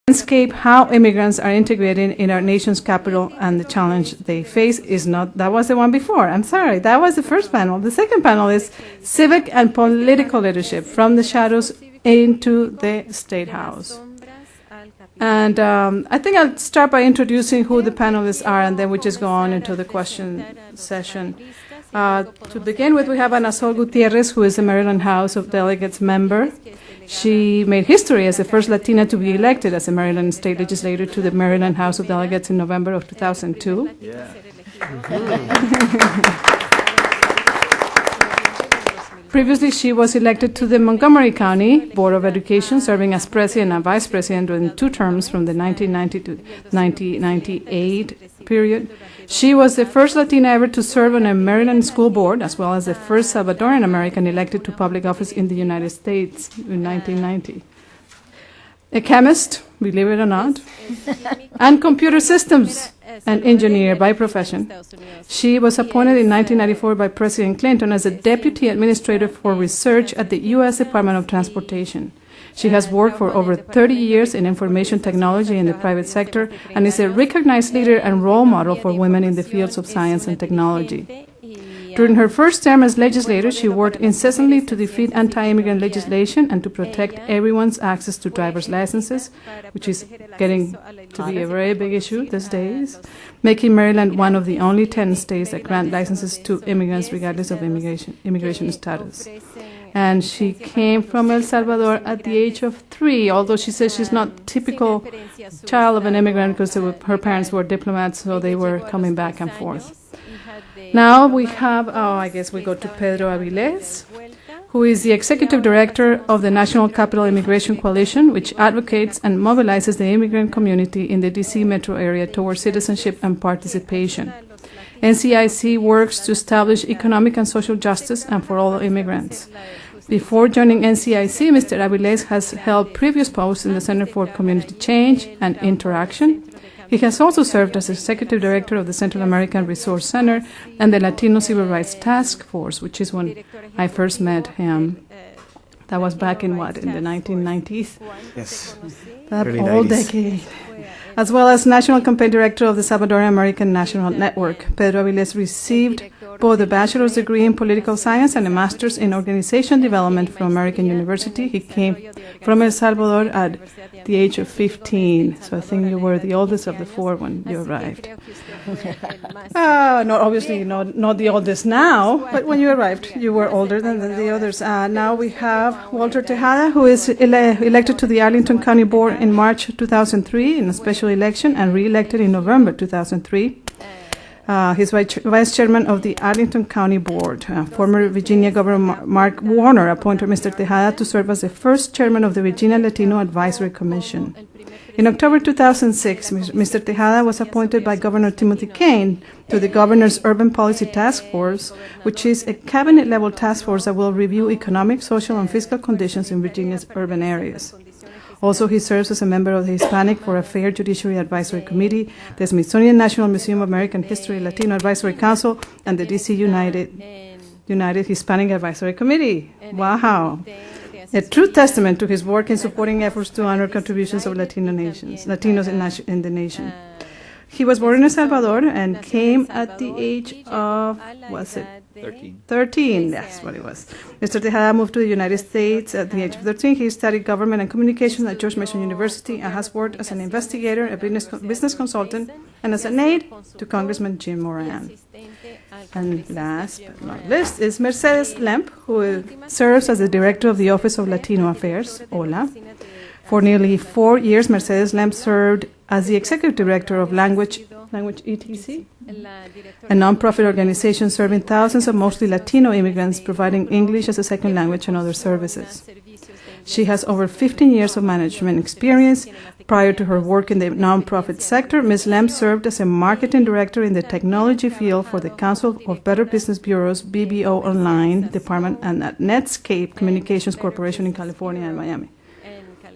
landscape how immigrants are integrated in our nation's capital and the challenge they face is not, that was the one before, I'm sorry, that was the first panel. The second panel is Civic and Political Leadership, from the shadows into the State House. And I think I'll start by introducing who the panelists are, and then we just go on into the question session. To begin with, we have Ana Sol Gutierrez, who is a Maryland House of Delegates member. She made history as the first Latina to be elected as a Maryland state legislator to the Maryland House of Delegates in November of 2002. Yeah. Previously, she was elected to the Montgomery County Board of Education, serving as president and vice president during 2 terms from the 1990 to 1998 period. She was the first Latina ever to serve on a Maryland school board, as well as the first Salvadoran American elected to public office in the United States in 1990. A chemist, believe it or not, and computer systems an engineer by profession. She was appointed in 1994 by President Clinton as a Deputy Administrator for Research at the U.S. Department of Transportation. She has worked for over 30 years in information technology in the private sector and is a recognized leader and role model for women in the fields of science and technology. During her first term as legislator, she worked incessantly to defeat anti-immigrant legislation and to protect everyone's access to driver's licenses, which is getting to be a very big issue these days, making Maryland one of the only 10 states that grant licenses to immigrants regardless of immigration status. And she came from El Salvador at the age of 3, although she says she's not typical child of an immigrant because her parents were diplomats, so they were coming back and forth. Now we have, I guess we go to Pedro Avilés, who is the Executive Director of the National Capital Immigration Coalition, which advocates and mobilizes the immigrant community in the D.C. metro area towards citizenship and participation. NCIC works to establish economic and social justice and for all immigrants. Before joining NCIC, Mr. Avilés has held previous posts in the Center for Community Change and Interaction. He has also served as Executive Director of the Central American Resource Center and the Latino Civil Rights Task Force, which is when I first met him. That was back in what, in the 1990s? Yes. That old decade. As well as National Campaign Director of the Salvadoran American National Network. Pedro Avilés received both a bachelor's degree in political science and a master's in organization development from American University. He came from El Salvador at the age of 15, so I think you were the oldest of the 4 when you arrived. No, obviously not the oldest now, but when you arrived, you were older than the others. Now we have Walter Tejada, who is elected to the Arlington County Board in March 2003 in a special election and re-elected in November 2003. He's vice chairman of the Arlington County Board. Former Virginia Governor Mark Warner appointed Mr. Tejada to serve as the first chairman of the Virginia Latino Advisory Commission. In October 2006, Mr. Tejada was appointed by Governor Timothy Kaine to the Governor's Urban Policy Task Force, which is a cabinet-level task force that will review economic, social, and fiscal conditions in Virginia's urban areas. Also, he serves as a member of the Hispanic for Affairs Judiciary Advisory Committee, the Smithsonian National Museum of American History Latino Advisory Council, and the D.C. United Hispanic Advisory Committee. Wow. A true testament to his work in supporting efforts to honor contributions of Latinos in the nation. He was born in El Salvador and came at the age of, 13, that's what it was. Mr. Tejada moved to the United States at the age of 13. He studied government and communications at George Mason University and has worked as an investigator, a business consultant, and as an aide to Congressman Jim Moran. And last but not least is Mercedes Lemp, who serves as the Director of the Office of Latino Affairs, OLA. For nearly 4 years, Mercedes Lemp served as the Executive Director of Language ETC, a nonprofit organization serving thousands of mostly Latino immigrants, providing English as a second language and other services. She has over 15 years of management experience. Prior to her work in the nonprofit sector, Ms. Lemp served as a marketing director in the technology field for the Council of Better Business Bureau's BBO Online department and at Netscape Communications Corporation in California and Miami.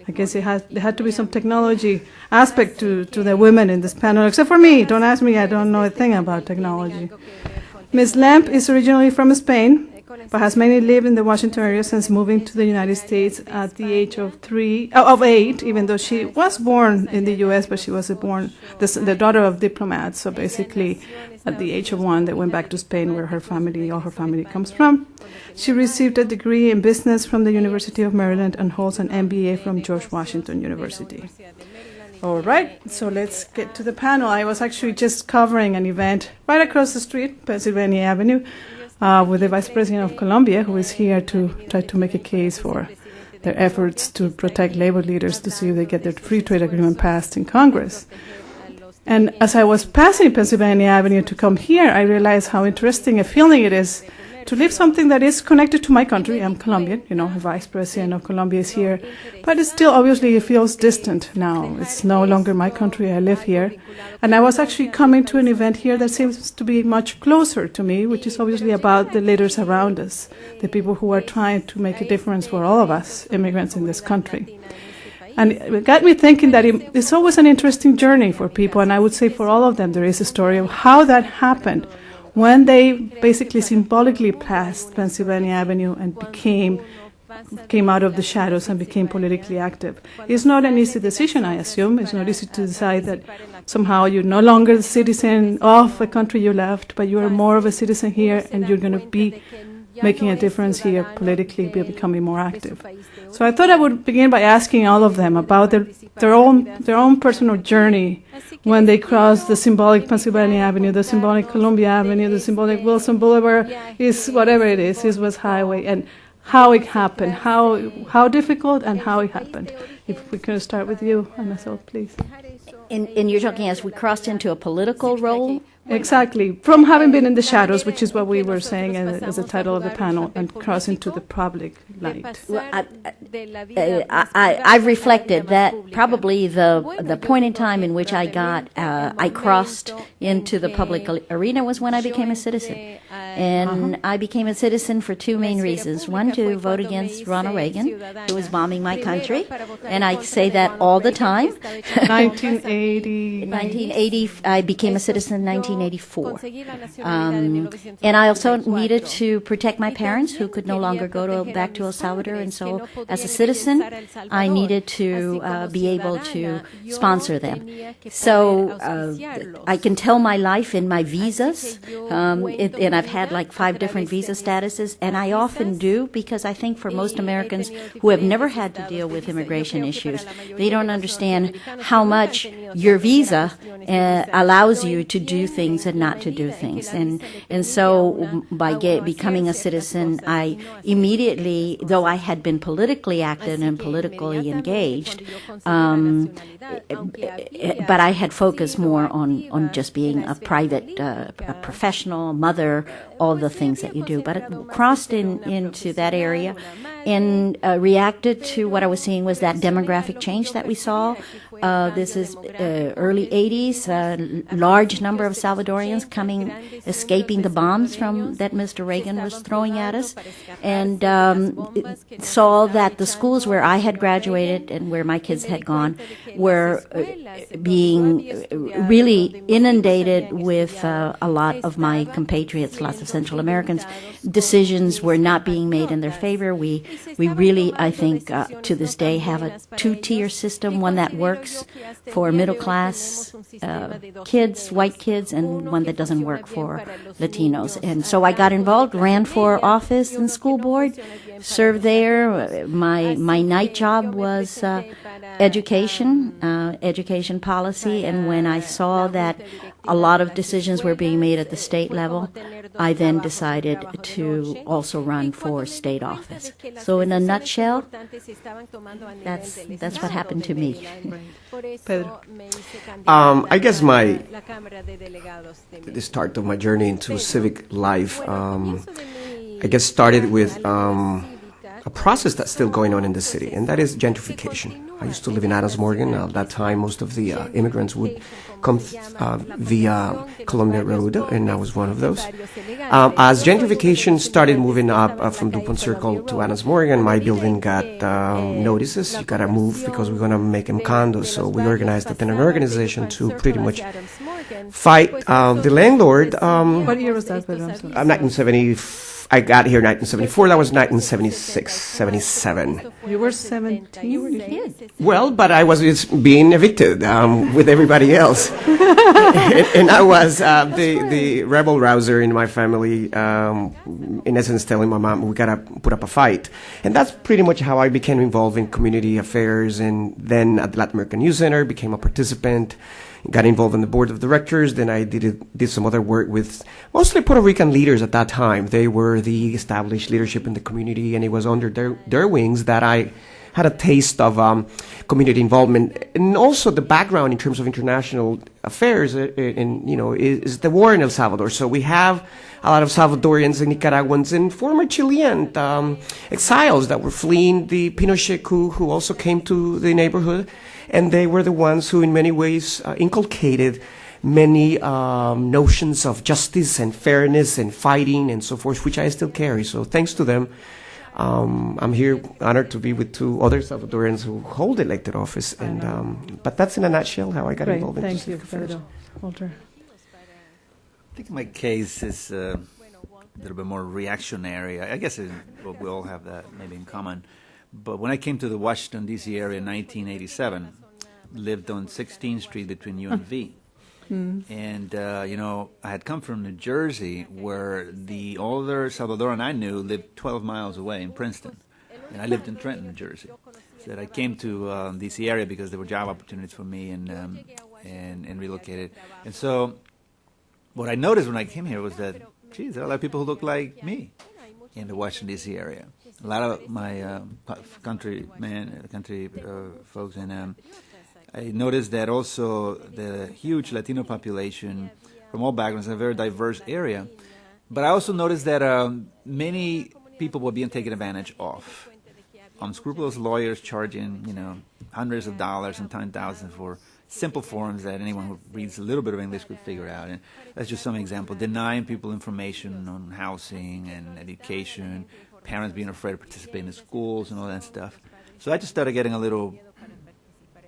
I guess there had to be some technology aspect to the women in this panel, except for me. Don't ask me, I don't know a thing about technology. Ms. Lemp is originally from Spain, but has mainly lived in the Washington area since moving to the United States at the age of 8, even though she was born in the U.S., but she was born the daughter of diplomats. So basically, at the age of 1, they went back to Spain, where all her family comes from. She received a degree in business from the University of Maryland and holds an MBA from George Washington University. All right, so let's get to the panel. I was actually just covering an event right across the street, Pennsylvania Avenue, with the Vice President of Colombia, who is here to try to make a case for their efforts to protect labor leaders to see if they get their free trade agreement passed in Congress. And as I was passing Pennsylvania Avenue to come here, I realized how interesting a feeling it is to live something that is connected to my country. I'm Colombian, the Vice President of Colombia is here, but it still obviously it feels distant now. It's no longer my country, I live here. And I was actually coming to an event here that seems to be much closer to me, which is obviously about the leaders around us, the people who are trying to make a difference for all of us, immigrants in this country. And it got me thinking that it's always an interesting journey for people, and I would say for all of them there is a story of how that happened when they basically symbolically passed Pennsylvania Avenue and came out of the shadows and became politically active. It's not an easy decision, I assume. It's not easy to decide that somehow you're no longer a citizen of a country you left, but you are more of a citizen here and you're going to be making a difference here politically, becoming more active. So I thought I would begin by asking all of them about their own personal journey when they crossed the symbolic Pennsylvania Avenue, the symbolic Columbia Avenue, the symbolic Wilson Boulevard, whatever it is, West Highway, and how it happened, how difficult and how it happened. If we can start with you, Ana Sol, please. And you're talking as we crossed into a political role? Exactly. From having been in the shadows, which is what we were saying as the title of the panel, and crossing to the public light. Well, I've reflected that probably the point in time in which I crossed into the public arena was when I became a citizen. And I became a citizen for two main reasons. One, to vote against Ronald Reagan, who was bombing my country. And I say that all the time. 1980. I became a citizen in 1984. And I also needed to protect my parents, who could no longer go back to El Salvador. And so, as a citizen, I needed to be able to sponsor them. So I can tell my life in my visas, and I've had like 5 different visa statuses, and I often do because I think for most Americans who have never had to deal with immigration issues, they don't understand how much your visa allows you to do things and not to do things. And so by becoming a citizen, I immediately, though I had been politically active and politically engaged, but I had focused more on just being a private, a professional, mother, all the things that you do. But it crossed into that area and reacted to what I was seeing was that demographic change that we saw. This is early 80s, large number of Salvadorians escaping the bombs that Mr. Reagan was throwing at us, and saw that the schools where I had graduated and where my kids had gone were being really inundated with a lot of my compatriots, lots of Central Americans. Decisions were not being made in their favor. We really, I think, to this day have a 2-tier system, one that works for middle-class kids, white kids, and one that doesn't work for Latinos. And so I got involved, ran for office and school board, served there. My night job was education policy, and when I saw that a lot of decisions were being made at the state level, I then decided to also run for state office. So in a nutshell, that's what happened to me. Pedro. I guess the start of my journey into civic life, I guess started with a process that's still going on in the city, and that is gentrification. I used to live in Adams Morgan. At that time, most of the immigrants would come via Columbia Road, and I was one of those. As gentrification started moving up from DuPont Circle to Adams Morgan, my building got notices. You gotta move because we're gonna make them condos. So we organized within an organization to pretty much fight the landlord. What year was that, Pedro? 1970. I got here in 1974. That was 1976, 77. You were 17? You were a kid. Well, but I was just being evicted with everybody else. And I was the rebel rouser in my family, in essence telling my mom, we got to put up a fight. And that's pretty much how I became involved in community affairs. And then at the Latin American Youth Center, became a participant, got involved in the board of directors. Then I did some other work with mostly Puerto Rican leaders at that time. They were the established leadership in the community, and it was under their wings that I had a taste of community involvement, and also the background in terms of international affairs. Is the war in El Salvador. So we have a lot of Salvadorians and Nicaraguans and former Chilean exiles that were fleeing the Pinochet coup, who also came to the neighborhood. And they were the ones who, in many ways, inculcated many notions of justice and fairness and fighting and so forth, which I still carry. So thanks to them, I'm here honored to be with two other Salvadorians who hold elected office. And but that's in a nutshell how I got involved in Thank you, civic affairs. Pedro. Walter. I think my case is a little bit more reactionary. I guess we all have that maybe in common. But when I came to the Washington, D.C. area in 1987, lived on 16th Street between U and V. And, I had come from New Jersey, where the older Salvadoran I knew lived 12 miles away in Princeton. And I lived in Trenton, New Jersey. So I came to D.C. area because there were job opportunities for me and relocated. And so what I noticed when I came here was that, geez, there are a lot of people who look like me in the Washington, D.C. area. A lot of my country folks, and I noticed that also the huge Latino population from all backgrounds, a very diverse area. But I also noticed that many people were being taken advantage of. Unscrupulous lawyers charging, hundreds of dollars, sometimes thousands for simple forms that anyone who reads a little bit of English could figure out. And that's just some example. Denying people information on housing and education, parents being afraid to participate in the schools and all that stuff. So I just started getting a little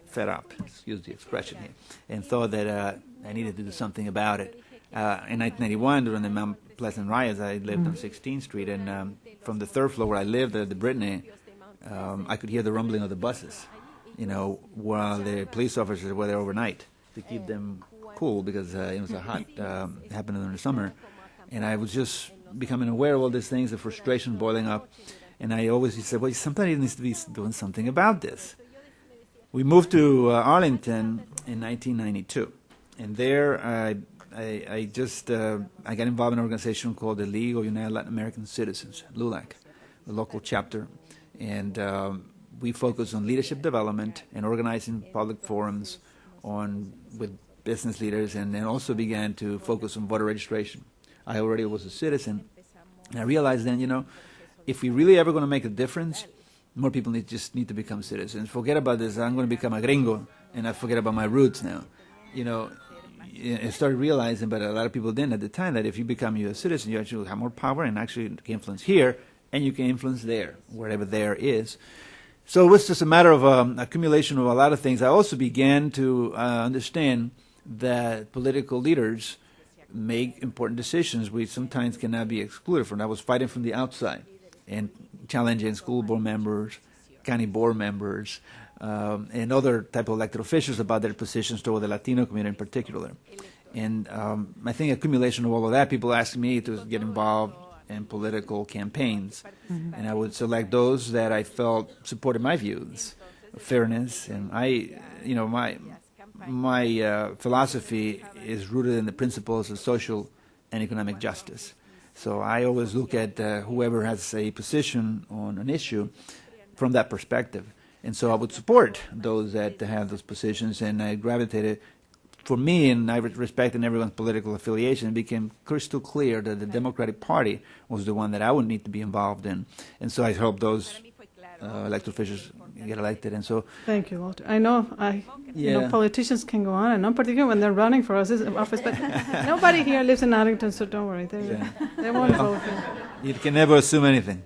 fed up, excuse the expression here, and thought that I needed to do something about it. In 1991, during the Mount Pleasant riots, I lived on 16th Street, and from the third floor where I lived at the Brittany, I could hear the rumbling of the buses, while the police officers were there overnight to keep them cool because it was a hot, happened in the summer. And I was just becoming aware of all these things, the frustration boiling up. And I always said, well, somebody needs to be doing something about this. We moved to Arlington in 1992. And there I got involved in an organization called the League of United Latin American Citizens, LULAC, the local chapter. And we focus on leadership development and organizing public forums with business leaders, and then also began to focus on voter registration. I already was a citizen, and I realized then, if we really ever going to make a difference, more people just need to become citizens. Forget about this, I'm going to become a gringo, and I forget about my roots now. I started realizing, but a lot of people didn't at the time, that if you become a citizen, you actually have more power and actually can influence here, and you can influence there, wherever there is. So it was just a matter of accumulation of a lot of things. I also began to understand that political leaders make important decisions which sometimes cannot be excluded from. I was fighting from the outside and challenging school board members, county board members, and other type of elected officials about their positions toward the Latino community in particular. And I think accumulation of all of that, people asked me to get involved in political campaigns, and I would select those that I felt supported my views, fairness, and my philosophy is rooted in the principles of social and economic justice. So I always look at whoever has a position on an issue from that perspective. And so I would support those that have those positions, and I gravitated. For me, and I respecting everyone's political affiliation, it became crystal clear that the Democratic Party was the one that I would need to be involved in. And so I hope those elected officials get elected. And so, thank you, Walter. I know politicians can go on and on, particularly when they're running for office, but nobody here lives in Arlington, so don't worry. They won't vote. You can never assume anything.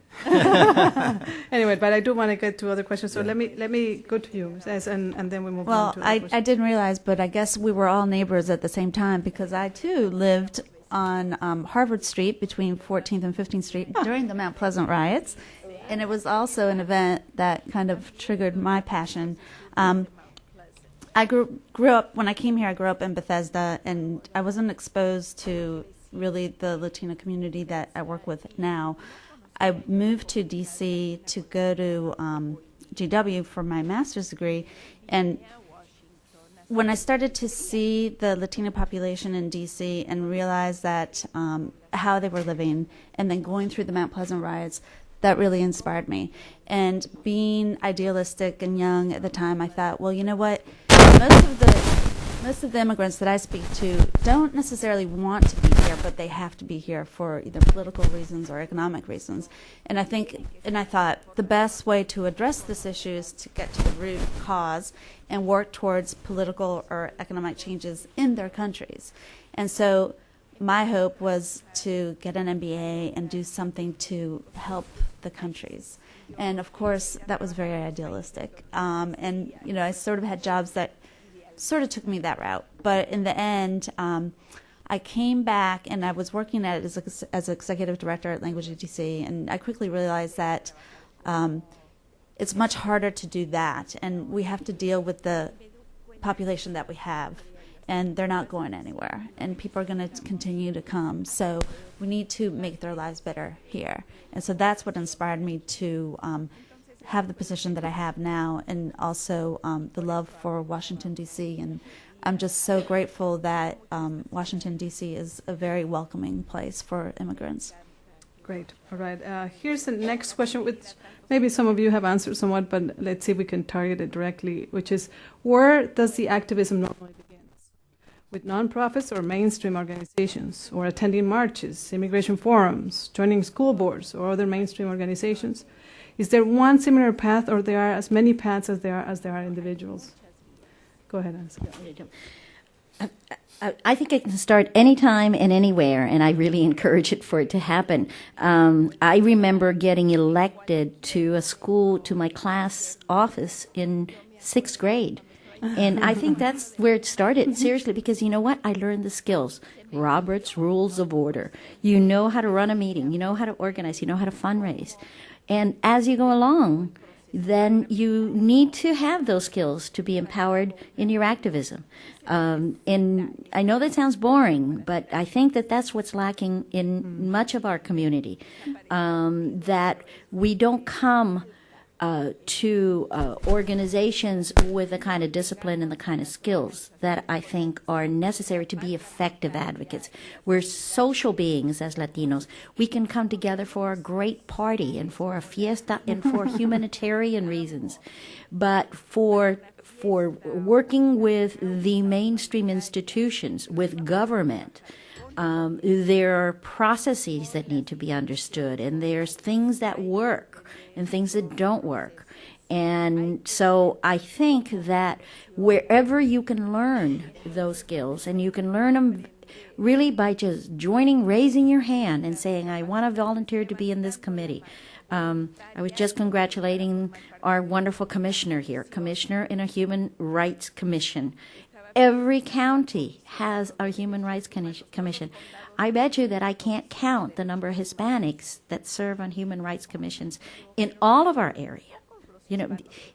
Anyway, but I do want to get to other questions, so let me go to you, and then we move on to other questions. I didn't realize, but I guess we were all neighbors at the same time, because I too lived on Harvard Street between 14th and 15th Street during the Mount Pleasant riots. And it was also an event that kind of triggered my passion. I grew up, when I came here, I grew up in Bethesda, and I wasn't exposed to really the Latino community that I work with now. I moved to D.C. to go to GW for my master's degree, and when I started to see the Latino population in D.C. and realize that how they were living, and then going through the Mount Pleasant riots, that really inspired me. And being idealistic and young at the time, I thought, well, you know what? Most of the immigrants that I speak to don't necessarily want to be here, but they have to be here for either political reasons or economic reasons. And I thought the best way to address this issue is to get to the root cause and work towards political or economic changes in their countries. And so my hope was to get an MBA and do something to help the countries. And of course, that was very idealistic. And I sort of had jobs that sort of took me that route. But in the end, I came back and I was working as executive director at Language ETC, and I quickly realized that it's much harder to do that, and we have to deal with the population that we have, and they're not going anywhere, and people are going to continue to come. So we need to make their lives better here. And so that's what inspired me to have the position that I have now, and also the love for Washington, D.C. And I'm just so grateful that Washington, D.C. is a very welcoming place for immigrants. Great. All right. Here's the next question, which maybe some of you have answered somewhat, but let's see if we can target it directly, which is, where does the activism normally begin? With nonprofits or mainstream organizations, or attending marches, immigration forums, joining school boards, or other mainstream organizations? Is there one similar path, or there are as many paths as there are individuals? Go ahead, Ansa. I think it can start anytime and anywhere, and I really encourage it for it to happen. I remember getting elected to my class office in 6th grade. And I think that's where it started, seriously, because you know what? I learned the skills. Robert's Rules of Order. You know how to run a meeting. You know how to organize. You know how to fundraise. And as you go along, then you need to have those skills to be empowered in your activism. And I know that sounds boring, but I think that that's what's lacking in much of our community, that we don't come to organizations with the kind of discipline and the kind of skills that I think are necessary to be effective advocates. We're social beings as Latinos. We can come together for a great party and for a fiesta and for humanitarian reasons. But for working with the mainstream institutions, with government, there are processes that need to be understood, and there's things that work and things that don't work. And so I think that wherever you can learn those skills, and you can learn them really by just raising your hand and saying, I want to volunteer to be in this committee. I was just congratulating our wonderful commissioner here, commissioner in a Human Rights Commission. Every county has a Human Rights Commission. I bet you that I can't count the number of Hispanics that serve on human rights commissions in all of our area.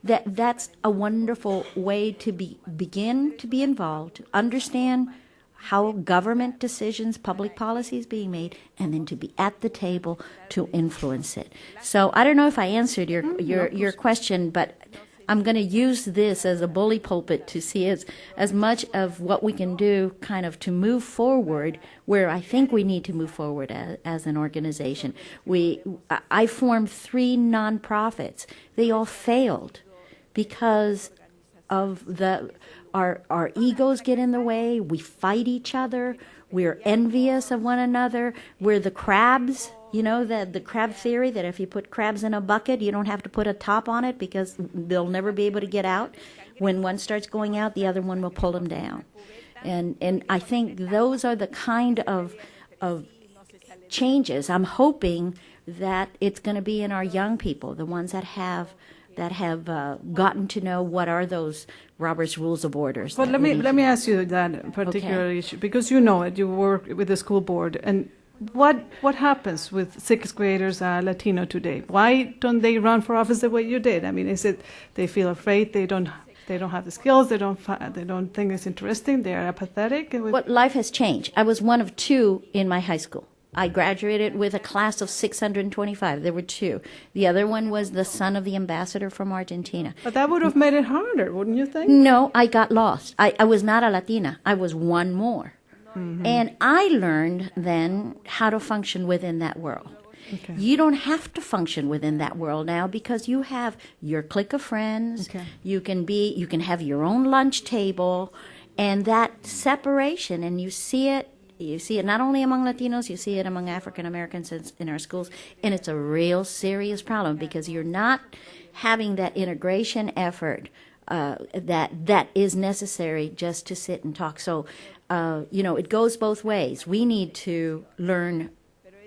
That's a wonderful way to begin to be involved, understand how government decisions, public policy is being made, and then to be at the table to influence it. So I don't know if I answered your question, but I'm going to use this as a bully pulpit to see as much of what we can do kind of to move forward where I think we need to move forward as an organization. I formed 3 nonprofits. They all failed because of our egos get in the way. We fight each other. We're envious of one another. We're the crabs. The crab theory, that if you put crabs in a bucket, you don't have to put a top on it because they'll never be able to get out. When one starts going out, the other one will pull them down. And I think those are the kind of changes. I'm hoping that it's going to be in our young people, the ones that have gotten to know what are those Robert's Rules of Orders. But that let we me need let to- me ask you that particular issue, because you know it. You work with the school board, and what happens with sixth graders Latino today? Why don't they run for office the way you did? I mean, is it they feel afraid, they don't have the skills, they don't think it's interesting, they are apathetic? Well, life has changed. I was one of two in my high school. I graduated with a class of 625. There were two. The other one was the son of the ambassador from Argentina. But that would have made it harder, wouldn't you think? No, I got lost. I was not a Latina. I was one more. And I learned then how to function within that world. Okay. You don't have to function within that world now because you have your clique of friends. Okay. You can have your own lunch table, and that separation, and you see it not only among Latinos, you see it among African Americans in our schools, and it's a real serious problem because you're not having that integration effort that is necessary just to sit and talk. So, it goes both ways. We need to learn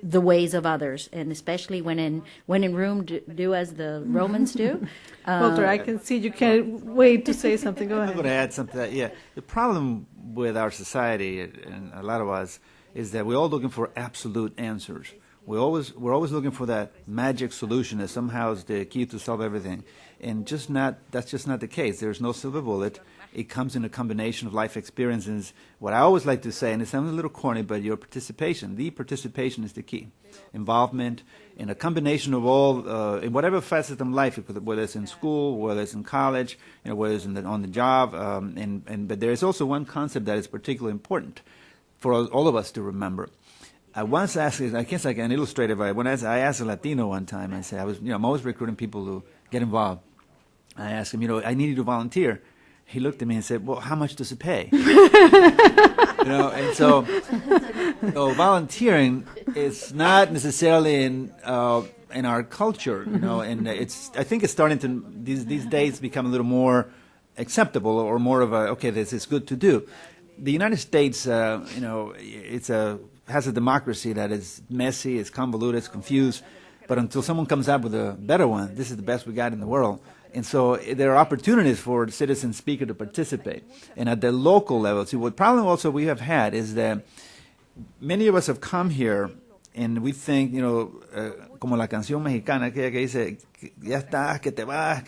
the ways of others, and especially when in room, do as the Romans do. Walter, I can see you can't wait to say something. Go I'm ahead. going to add something to that. Yeah, the problem with our society and a lot of us is that we're all looking for absolute answers. We're always looking for that magic solution that somehow is the key to solve everything, and that's just not the case. There's no silver bullet. It comes in a combination of life experiences. What I always like to say, and it sounds a little corny, but the participation is the key. Involvement in a combination of all, in whatever facet of life, whether it's in school, whether it's in college, whether it's on the job, but there is also one concept that is particularly important for all of us to remember. I once asked, I guess I can illustrate it. I asked a Latino one time, I said, I'm always recruiting people to get involved. I asked him, I need you to volunteer. He looked at me and said, well, how much does it pay? And so volunteering is not necessarily in our culture, and I think it's starting to, these days, become a little more acceptable or more of this is good to do. The United States, has a democracy that is messy, it's convoluted, it's confused, but until someone comes up with a better one, this is the best we got in the world. And so there are opportunities for the citizen speaker to participate. And at the local level, see, what problem also we have had is that many of us have come here and we think, como la canción mexicana, aquella que dice, ya estás, que te vas,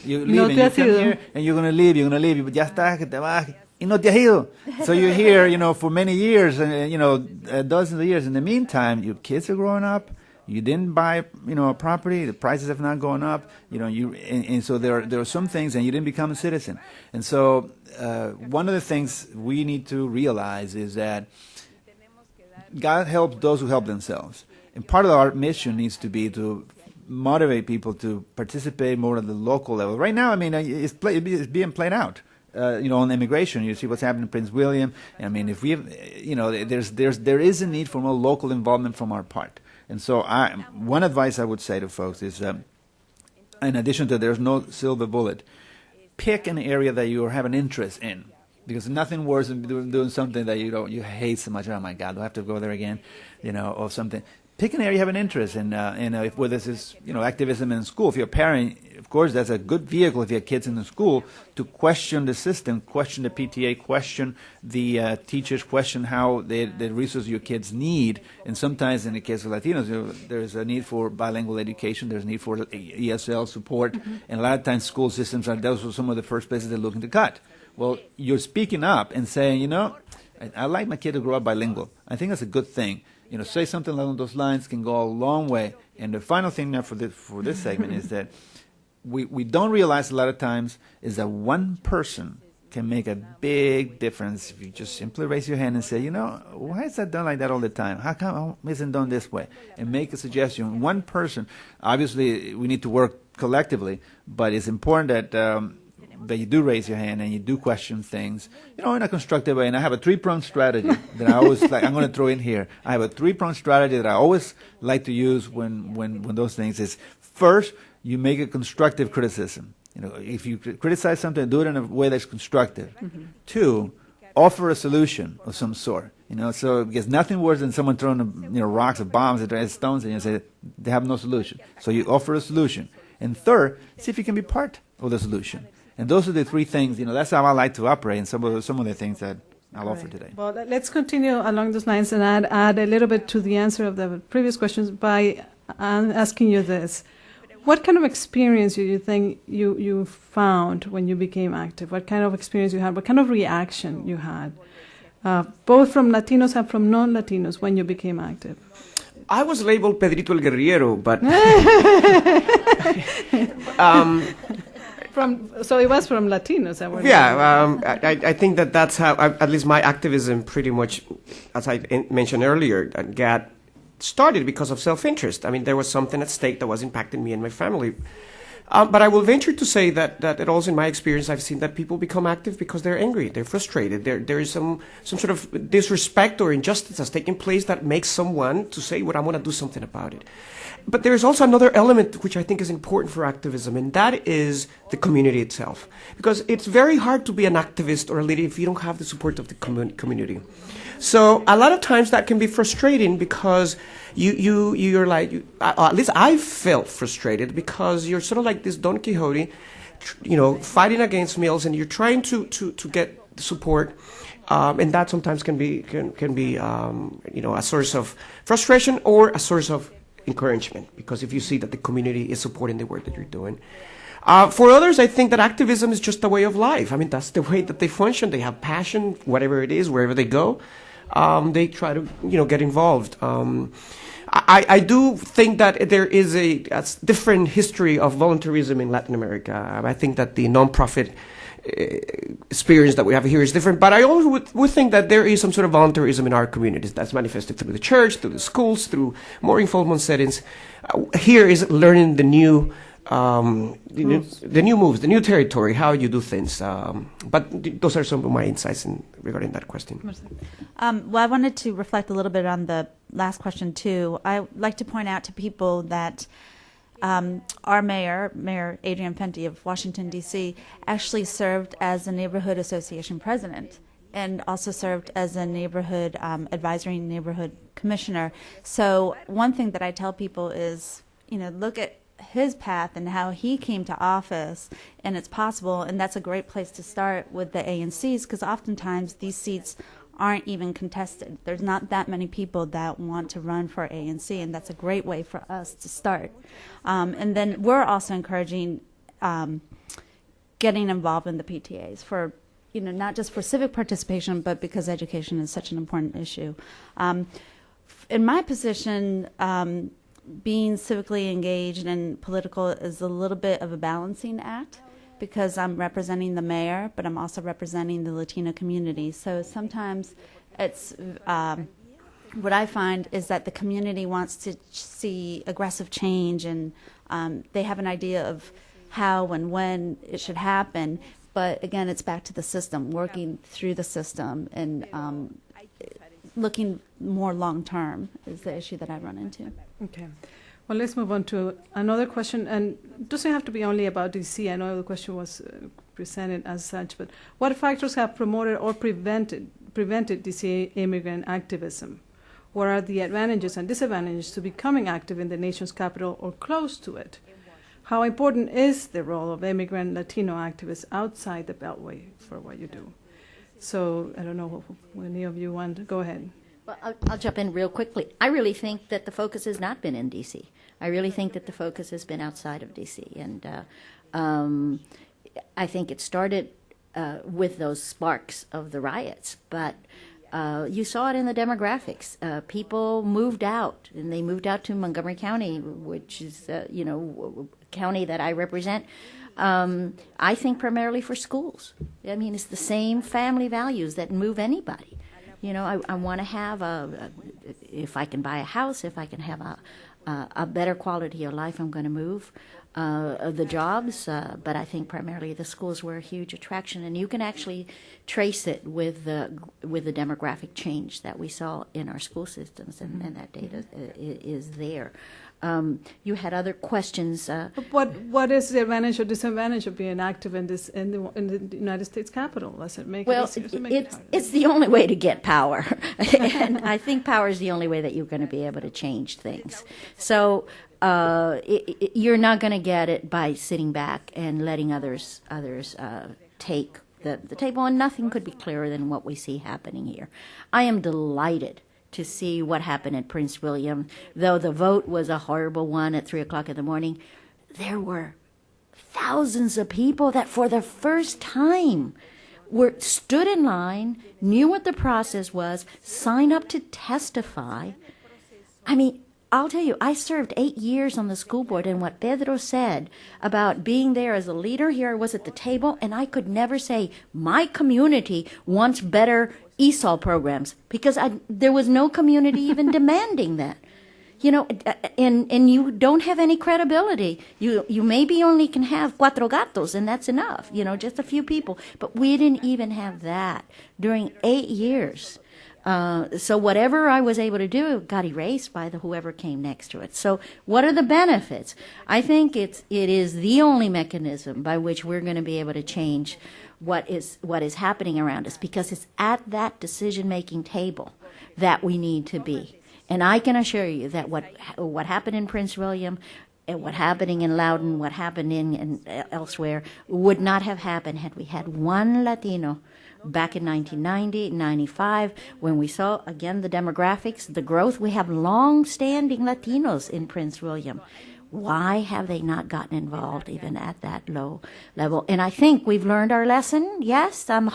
you leave and you come here and you're going to leave, but ya estás, que te vas, y no te has ido. So you're here, for many years, dozens of years. In the meantime, your kids are growing up. You didn't buy, a property. The prices have not gone up. And so there are some things, and you didn't become a citizen. And so one of the things we need to realize is that God helps those who help themselves. And part of our mission needs to be to motivate people to participate more at the local level. Right now, it's being played out. On immigration, you see what's happening in Prince William. If we have, there is a need for more local involvement from our part. And so one advice I would say to folks is, in addition to there's no silver bullet, pick an area that you have an interest in. Because nothing worse than doing something that you hate so much. Oh my God, do I have to go there again? Or something. Pick an area you have an interest in. Whether this is activism in school. If you're a parent, of course, that's a good vehicle if you have kids in the school to question the system, question the PTA, question the teachers, question how the resources your kids need. And sometimes, in the case of Latinos, there's a need for bilingual education. There's a need for ESL support, and a lot of times school systems those are some of the first places they're looking to cut. Well, you're speaking up and saying, I like my kid to grow up bilingual. I think that's a good thing. Say something along those lines can go a long way. And the final thing now for this segment is that we don't realize a lot of times is that one person can make a big difference if you just simply raise your hand and say, why is that done like that all the time? How come it isn't done this way? And make a suggestion. One person, obviously we need to work collectively, but it's important that you do raise your hand and you do question things, in a constructive way. And I have a three-pronged strategy that I always like. I'm going to throw in here. I have a three-pronged strategy that I always like to use when those things is, first, you make a constructive criticism. If you criticize something, do it in a way that's constructive. Mm-hmm. Two, offer a solution of some sort. So because nothing worse than someone throwing rocks or bombs or stones and you say they have no solution. So you offer a solution. And third, see if you can be part of the solution. And those are the three things, that's how I like to operate, and some of the things that I'll offer today. Well, let's continue along those lines and add a little bit to the answer of the previous questions by asking you this. What kind of experience do you think you found when you became active? What kind of experience you had? What kind of reaction you had, both from Latinos and from non-Latinos when you became active? I was labeled Pedrito el Guerrillero, but so it was from Latinos. I think that's how, at least my activism pretty much, as I mentioned earlier, got started because of self-interest. I mean, there was something at stake that was impacting me and my family. But I will venture to say that also in my experience, I've seen that people become active because they're angry, they're frustrated. There is some sort of disrespect or injustice that's taking place that makes someone to say, well, I want to do something about it. But there is also another element which I think is important for activism, and that is the community itself. Because it's very hard to be an activist or a leader if you don't have the support of the community. So a lot of times that can be frustrating because you're like, at least I felt frustrated because you're sort of like this Don Quixote, fighting against males, and you're trying to get support, and that sometimes can be a source of frustration or a source of encouragement, because if you see that the community is supporting the work that you're doing. For others, I think that activism is just a way of life. I mean, that's the way that they function. They have passion, whatever it is, wherever they go. They try to, get involved. I do think that there is a different history of voluntarism in Latin America. I think that the nonprofit experience that we have here is different, but I always would think that there is some sort of voluntarism in our communities that's manifested through the church, through the schools, through more informal settings. Here is learning the new moves, the new territory, how you do things. But those are some of my insights regarding that question. Well, I wanted to reflect a little bit on the last question, too. I like to point out to people that our Mayor Adrian Fenty of Washington, D.C., actually served as a neighborhood association president and also served as a neighborhood advisory neighborhood commissioner. So one thing that I tell people is, look at his path and how he came to office, and it's possible, and that's a great place to start with the ANCs, because oftentimes these seats aren't even contested. There's not that many people that want to run for ANC, and that's a great way for us to start. And then we're also encouraging getting involved in the PTAs for, not just for civic participation, but because education is such an important issue. In my position, being civically engaged and political is a little bit of a balancing act, because I'm representing the mayor, but I'm also representing the Latino community. So sometimes it's, what I find is that the community wants to see aggressive change, and they have an idea of how and when it should happen. But again, it's back to the system, working through the system, and looking more long-term is the issue that I run into. Okay. Well, let's move on to another question, and it doesn't have to be only about DC. I know the question was presented as such, but what factors have promoted or prevented DC immigrant activism? What are the advantages and disadvantages to becoming active in the nation's capital or close to it? How important is the role of immigrant Latino activists outside the Beltway for what you do? So I don't know if any of you want to go ahead. Well, I'll jump in real quickly. I really think that the focus has not been in D.C. I really think that the focus has been outside of D.C. And I think it started with those sparks of the riots. But you saw it in the demographics. People moved out, and they moved out to Montgomery County, which is, a county that I represent. I think primarily for schools. I mean, it's the same family values that move anybody. I want to have if I can buy a house, if I can have a better quality of life, I'm going to move. The jobs, but I think primarily the schools were a huge attraction, and you can actually trace it with the demographic change that we saw in our school systems, and that data is there. You had other questions. What is the advantage or disadvantage of being active in the United States Capitol? Does it make it easier? It's the only way to get power, and I think power is the only way that you're going to be able to change things. So you're not going to get it by sitting back and letting others take the table, and nothing could be clearer than what we see happening here. I am delighted to see what happened at Prince William. Though the vote was a horrible one at 3 o'clock in the morning, there were thousands of people that for the first time stood in line, knew what the process was, signed up to testify. I mean, I'll tell you, I served 8 years on the school board, and what Pedro said about being there as a leader, here I was at the table, and I could never say, my community wants better ESOL programs, because there was no community even demanding that. You know, and you don't have any credibility. You maybe only can have cuatro gatos, and that's enough, you know, just a few people. But we didn't even have that during 8 years. So whatever I was able to do got erased by whoever came next to it. So what are the benefits? I think it is the only mechanism by which we're going to be able to change what is happening around us, because it's at that decision-making table that we need to be. And I can assure you that what happened in Prince William, and what happening in Loudoun, what happened in elsewhere, would not have happened had we had one Latino back in 1990, 95, when we saw, again, the demographics, the growth. We have long-standing Latinos in Prince William. Why have they not gotten involved even at that low level? And I think we've learned our lesson. Yes, I'm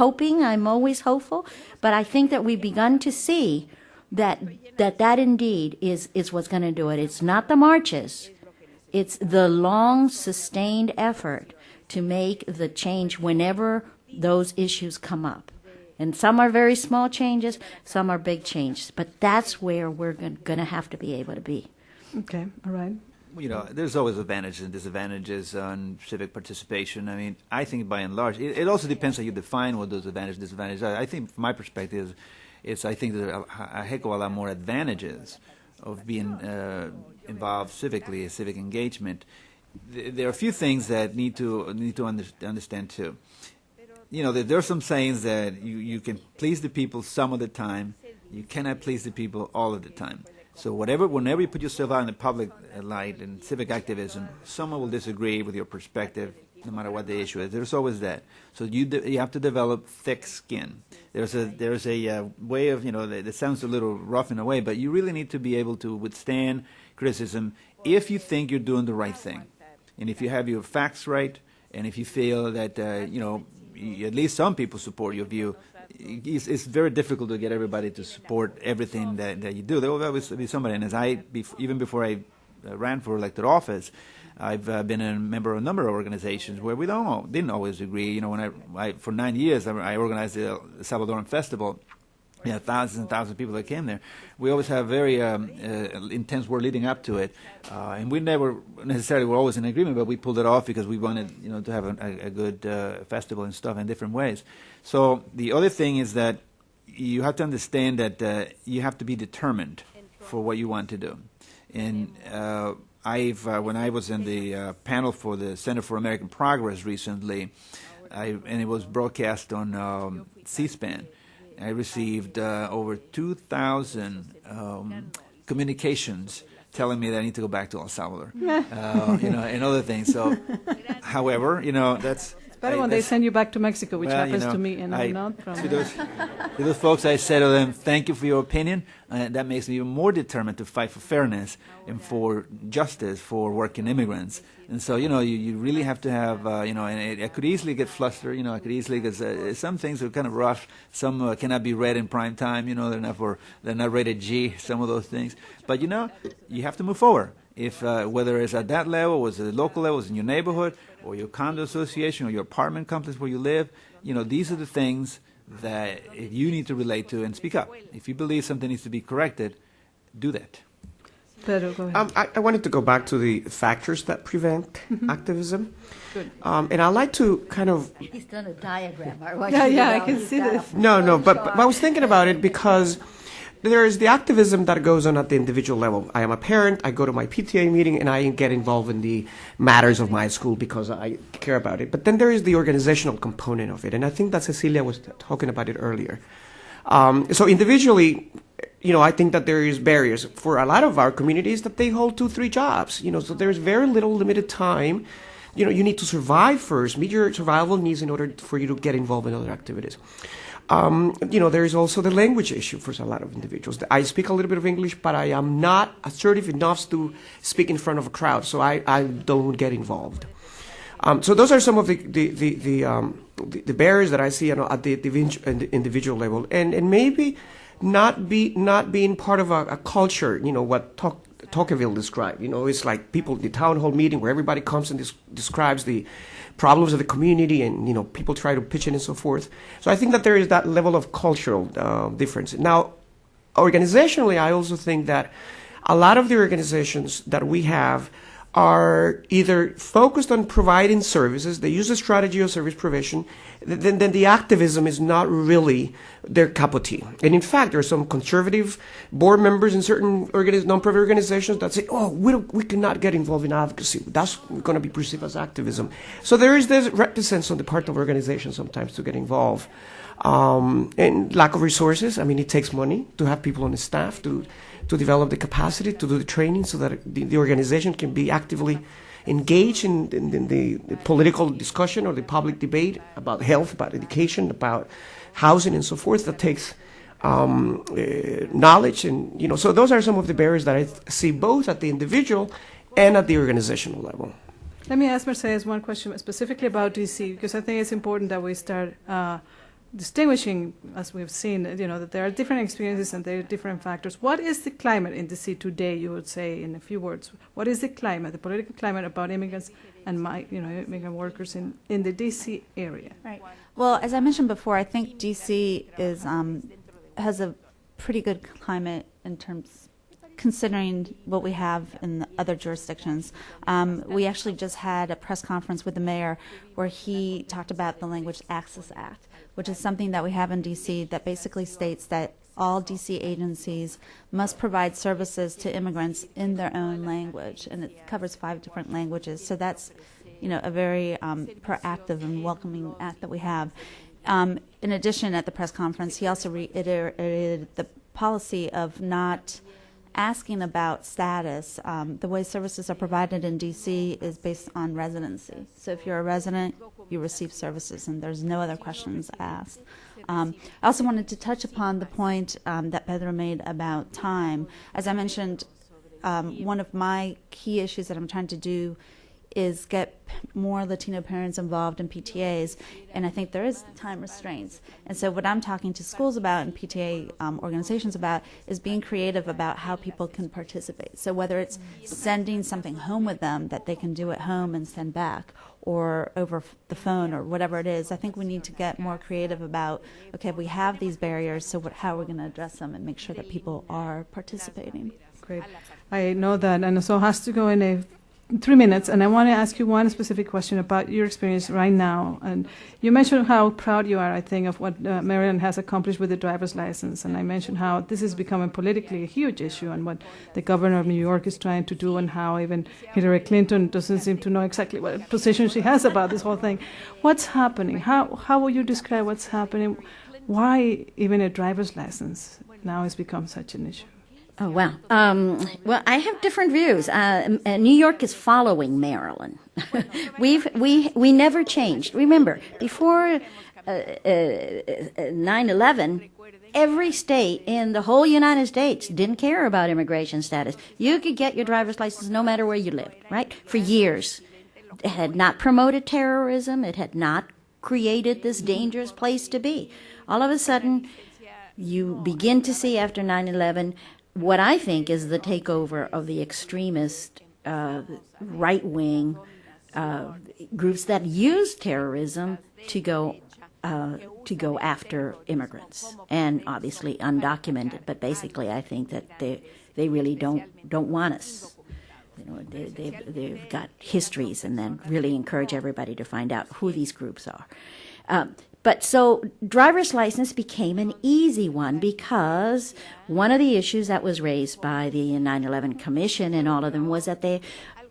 always hopeful, but I think that we've begun to see that indeed is what's going to do it. It's not the marches. It's the long, sustained effort to make the change whenever those issues come up. And some are very small changes, some are big changes. But that's where we're going to have to be able to be. Okay, all right. You know, there's always advantages and disadvantages on civic participation. I mean, I think by and large, it also depends how you define what those advantages and disadvantages are. I think from my perspective, I think there are a heck of a lot more advantages of being involved civically, civic engagement. There are a few things that need to understand too. You know, there are some sayings that you can please the people some of the time, you cannot please the people all of the time. So whenever you put yourself out in the public light in civic activism, someone will disagree with your perspective, no matter what the issue is. There's always that. So you have to develop thick skin. There's a way of, you know, that sounds a little rough in a way, but you really need to be able to withstand criticism if you think you're doing the right thing, and if you have your facts right, and if you feel that you know, at least some people support your view. It's very difficult to get everybody to support everything that you do. There will always be somebody, and even before I ran for elected office, I've been a member of a number of organizations where we didn't always agree. You know, when I for 9 years I organized the Salvadoran Festival. We had thousands and thousands of people that came there. We always have very intense work leading up to it, and we never necessarily were always in agreement, but we pulled it off because we wanted, you know, to have a good festival and stuff in different ways. So the other thing is that you have to understand that you have to be determined for what you want to do. And when I was in the panel for the Center for American Progress recently, and it was broadcast on C-SPAN. I received over 2,000 communications telling me that I need to go back to El Salvador, you know, and other things. So, however, you know, that's... It's better when they send you back to Mexico, which happens you know, to me, and I'm not from... To those folks, I said to them, thank you for your opinion. That makes me even more determined to fight for fairness and for justice for working immigrants. And so, you know, you really have to have, you know, and I could easily get flustered, you know, I could easily, because some things are kind of rough. Some cannot be read in prime time, you know, they're not rated G, some of those things. But, you know, you have to move forward. If whether it's at that level, or it's at the local level, it's in your neighborhood, or your condo association, or your apartment complex where you live, you know, these are the things that you need to relate to and speak up. If you believe something needs to be corrected, do that. Pedro, go ahead. I wanted to go back to the factors that prevent activism. Good. And I'd like to kind of... He's done a diagram. Yeah, I can see this. No, but I was thinking about it because there is the activism that goes on at the individual level. I am a parent, I go to my PTA meeting, and I get involved in the matters of my school because I care about it. But then there is the organizational component of it, and I think that Cecilia was talking about it earlier. So individually, I think that there is barriers for a lot of our communities that they hold 2-3 jobs, so there's very little limited time. You need to survive first, meet your survival needs in order for you to get involved in other activities. There is also the language issue for a lot of individuals. I speak a little bit of English, but I am not assertive enough to speak in front of a crowd, so I don't get involved. So those are some of the barriers that I see at the individual level, and maybe not being part of a culture. What Tocqueville described. It's like the town hall meeting where everybody comes and describes the problems of the community, and people try to pitch in and so forth. So I think that there is that level of cultural difference. Now, organizationally, I also think that a lot of the organizations that we have are either focused on providing services, they use a strategy of service provision, then the activism is not really their cup of tea. And in fact, there are some conservative board members in certain nonprofit organizations that say, we cannot get involved in advocacy. That's going to be perceived as activism. So there is this reticence on the part of organizations sometimes to get involved. And lack of resources. It takes money to have people on the staff to develop the capacity to do the training so that the organization can be actively engaged in the political discussion or the public debate about health, about education, about housing and so forth. That takes knowledge, and so those are some of the barriers that I see both at the individual and at the organizational level. Let me ask Mercedes one question specifically about DC, because I think it's important that we start distinguishing, as we've seen, that there are different experiences and there are different factors. What is the climate in DC today, you would say, in a few words? What is the climate, the political climate about immigrants and immigrant workers in the DC area? Right. Well, as I mentioned before, I think DC has a pretty good climate in terms, considering what we have in the other jurisdictions. We actually just had a press conference with the mayor where he talked about the Language Access Act, which is something that we have in D.C. that basically states that all D.C. agencies must provide services to immigrants in their own language, and it covers 5 different languages. So that's, a very proactive and welcoming act that we have. In addition, at the press conference, he also reiterated the policy of not asking about status. The way services are provided in D.C. is based on residency. So if you're a resident, you receive services, and there's no other questions asked. I also wanted to touch upon the point that Pedro made about time. As I mentioned, one of my key issues that I'm trying to do is get more Latino parents involved in PTAs, and I think there is time restraints. And so what I'm talking to schools about and PTA organizations about is being creative about how people can participate. So whether it's sending something home with them that they can do at home and send back, or over the phone, or whatever it is, I think we need to get more creative about, okay, we have these barriers, so how are we going to address them and make sure that people are participating? Great. I know that, and so it has to go in 3 minutes, and I want to ask you one specific question about your experience right now. And you mentioned how proud you are, I think, of what Maryland has accomplished with the driver's license, and I mentioned how this is becoming politically a huge issue, and what the governor of New York is trying to do, and how even Hillary Clinton doesn't seem to know exactly what position she has about this whole thing. What's happening? How would you describe what's happening? Why even a driver's license now has become such an issue? Oh, wow. Well, I have different views. New York is following Maryland. We never changed. Remember, before 9/11, every state in the whole United States didn't care about immigration status. You could get your driver's license no matter where you lived, right? For years. It had not promoted terrorism. It had not created this dangerous place to be. All of a sudden, you begin to see after 9/11 what I think is the takeover of the extremist right-wing groups that use terrorism to go after immigrants, and obviously undocumented. But basically, I think that they really don't want us. They've got histories, and then really encourage everybody to find out who these groups are. But so driver's license became an easy one, because one of the issues that was raised by the 9/11 Commission and all of them was that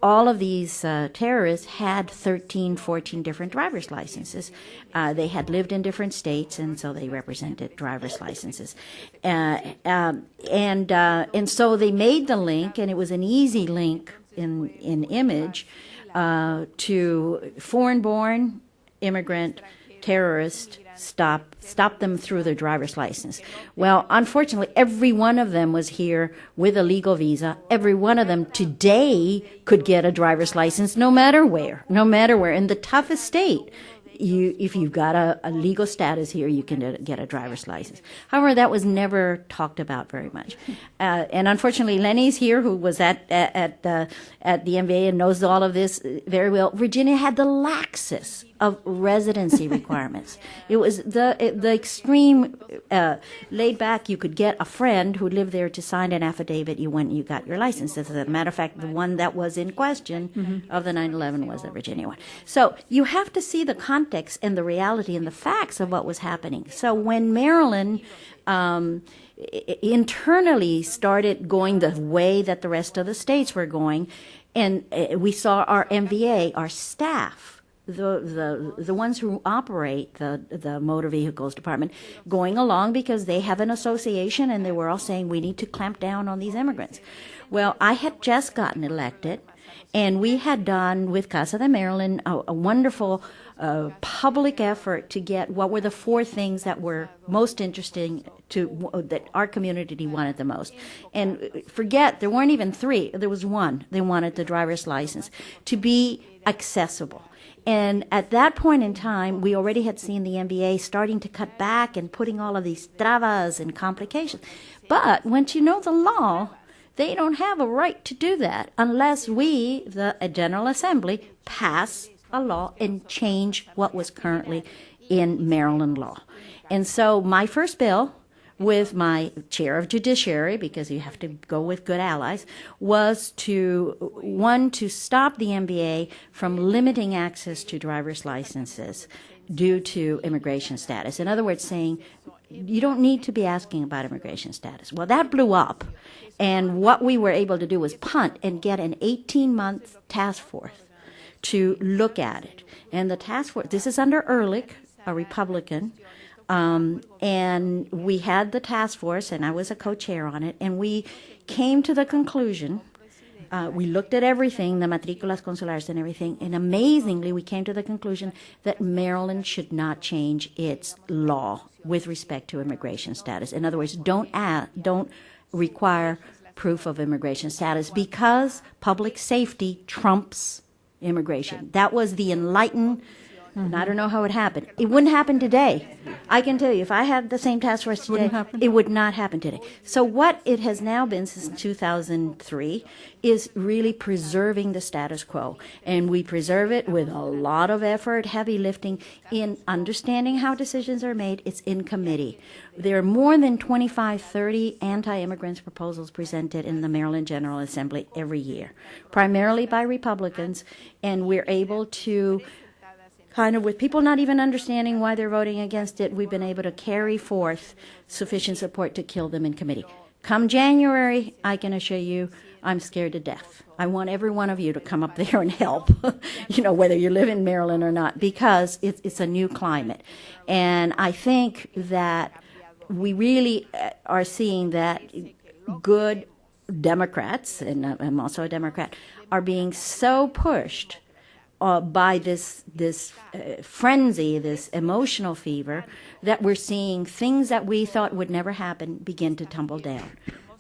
all of these terrorists had 13, 14 different driver's licenses. They had lived in different states, and so they represented driver's licenses. And so they made the link, and it was an easy link in image to foreign-born immigrant terrorist. Stop them through their driver's license. Well, unfortunately, every one of them was here with a legal visa. Every one of them today could get a driver's license no matter where. In the toughest state, if you've got a legal status here, you can get a driver's license. However, that was never talked about very much. And unfortunately, Lenny's here, who was at the MBA and knows all of this very well. Virginia had the laxest of residency requirements. It was the extreme laid back. You could get a friend who lived there to sign an affidavit. You went and you got your license. As a matter of fact, the one that was in question of the 9/11 was the Virginia one. So you have to see the context and the reality and the facts of what was happening. So when Maryland internally started going the way that the rest of the states were going, and we saw our MVA, our staff, the ones who operate the motor vehicles department going along because they have an association, and they were all saying we need to clamp down on these immigrants. Well, I had just gotten elected, and we had done with Casa de Maryland a wonderful public effort to get what were the 4 things that were most interesting that our community wanted the most. And forget, there weren't even 3. There was 1. They wanted the driver's license to be accessible. And at that point in time, we already had seen the NBA starting to cut back and putting all of these travas and complications. But once you know the law, they don't have a right to do that unless we, the General Assembly, pass a law and change what was currently in Maryland law. And so my first bill, with my chair of judiciary, because you have to go with good allies, was to stop the NBA from limiting access to driver's licenses due to immigration status. In other words, saying you don't need to be asking about immigration status. Well, that blew up, and what we were able to do was punt and get an 18-month task force to look at it. And the task force, this is under Ehrlich, a Republican, and we had the task force, and I was a co-chair on it, and we came to the conclusion, we looked at everything, the matriculas consulares and everything, and amazingly we came to the conclusion that Maryland should not change its law with respect to immigration status. In other words, don't require proof of immigration status because public safety trumps immigration. That was the enlightened. And I don't know how it happened. It wouldn't happen today. I can tell you, if I had the same task force today, it would not happen today. So what it has now been since 2003 is really preserving the status quo. And we preserve it with a lot of effort, heavy lifting, in understanding how decisions are made. It's in committee. There are more than 25, 30 anti-immigrants proposals presented in the Maryland General Assembly every year, primarily by Republicans, and we're able to kind of, with people not even understanding why they're voting against it, we've been able to carry forth sufficient support to kill them in committee. Come January, I can assure you, I'm scared to death. I want every one of you to come up there and help, whether you live in Maryland or not, because it's a new climate. And I think that we really are seeing that good Democrats, and I'm also a Democrat, are being so pushed by this frenzy, this emotional fever, that we're seeing things that we thought would never happen begin to tumble down.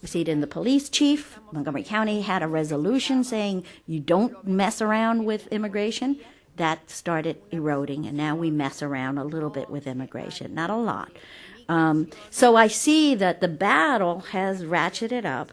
We see it in the police chief. Montgomery County had a resolution saying you don't mess around with immigration. That started eroding, and now we mess around a little bit with immigration, not a lot. So I see that the battle has ratcheted up,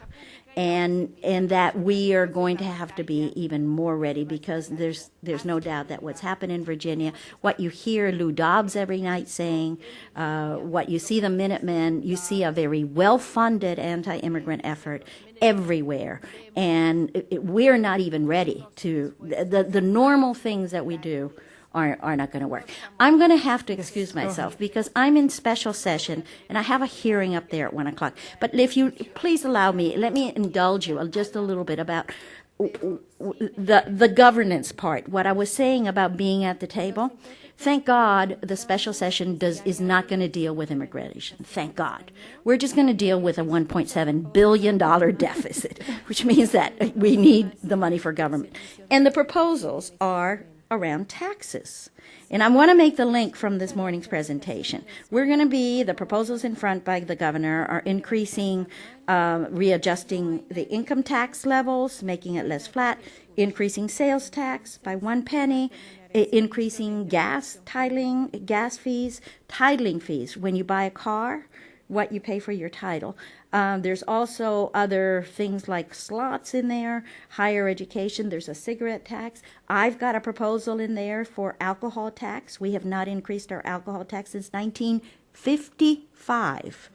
and that we are going to have to be even more ready, because there's no doubt that what's happened in Virginia, what you hear Lou Dobbs every night saying, what you see the Minutemen, you see a very well-funded anti-immigrant effort everywhere, and we're not even ready to, the normal things that we do are not going to work. I'm going to have to excuse myself because I'm in special session and I have a hearing up there at 1 o'clock. But if you please allow me, let me indulge you just a little bit about the governance part, what I was saying about being at the table, thank God the special session is not going to deal with immigration. Thank God. We're just going to deal with a $1.7 billion deficit, which means that we need the money for government. And the proposals are around taxes. And I want to make the link from this morning's presentation. The proposals in front by the governor are increasing, readjusting the income tax levels, making it less flat, increasing sales tax by 1 penny, increasing gas fees, titling fees. When you buy a car, what you pay for your title. There's also other things like slots in there, higher education. There's a cigarette tax. I've got a proposal in there for alcohol tax. We have not increased our alcohol tax since 1955.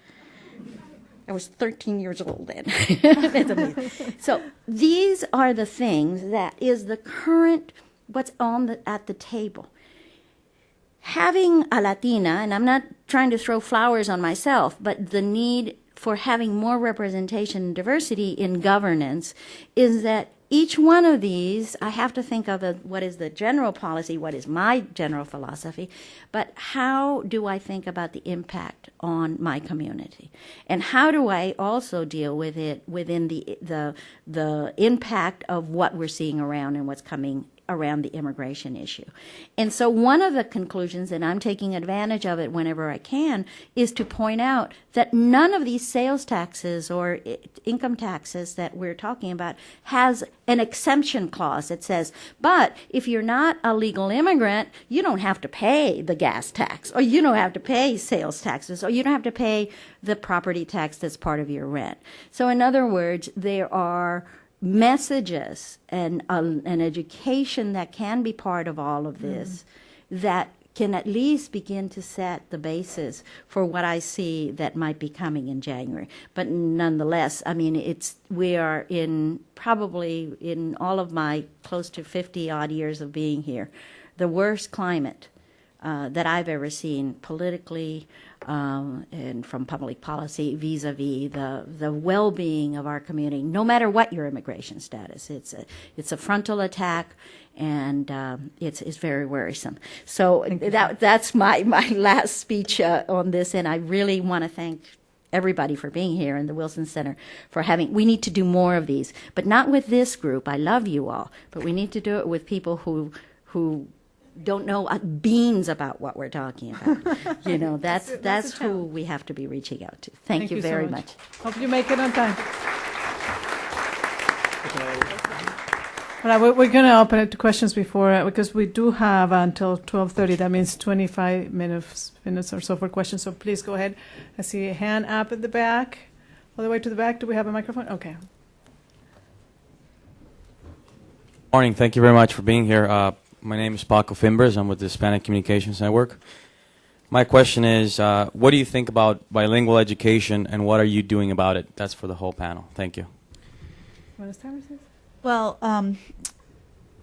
I was 13 years old then. That's amazing. So these are the things that is the current, what's at the table. Having a Latina, and I'm not trying to throw flowers on myself, but the need for having more representation and diversity in governance is that each one of these, I have to think of what is the general policy, what is my general philosophy, but how do I think about the impact on my community? And how do I also deal with it within the impact of what we're seeing around and what's coming around the immigration issue. And so one of the conclusions, and I'm taking advantage of it whenever I can, is to point out that none of these sales taxes or income taxes that we're talking about has an exemption clause that says, but if you're not a legal immigrant, you don't have to pay the gas tax, or you don't have to pay sales taxes, or you don't have to pay the property tax that's part of your rent. So in other words, there are messages and an education that can be part of all of this that can at least begin to set the basis for what I see that might be coming in January. But nonetheless, I mean, we are probably in all of my close to 50 odd years of being here, the worst climate that I've ever seen politically, and from public policy vis-a-vis the well-being of our community, no matter what your immigration status. It's a frontal attack, and it's very worrisome. So that's my last speech on this, and I really want to thank everybody for being here and the Wilson Center for we need to do more of these, but not with this group. I love you all, but we need to do it with people who don't know beans about what we're talking about. That's who we have to be reaching out to. Thank you very much. Hope you make it on time. All right, we're going to open it to questions before, because we do have until 12:30. That means 25 minutes or so for questions. So please go ahead. I see a hand up at the back, all the way to the back. Do we have a microphone? Okay. Morning. Thank you very much for being here. My name is Paco Fimbres. I'm with the Hispanic Communications Network. My question is, what do you think about bilingual education, and what are you doing about it? That's for the whole panel. Thank you. Want to start with this? Well,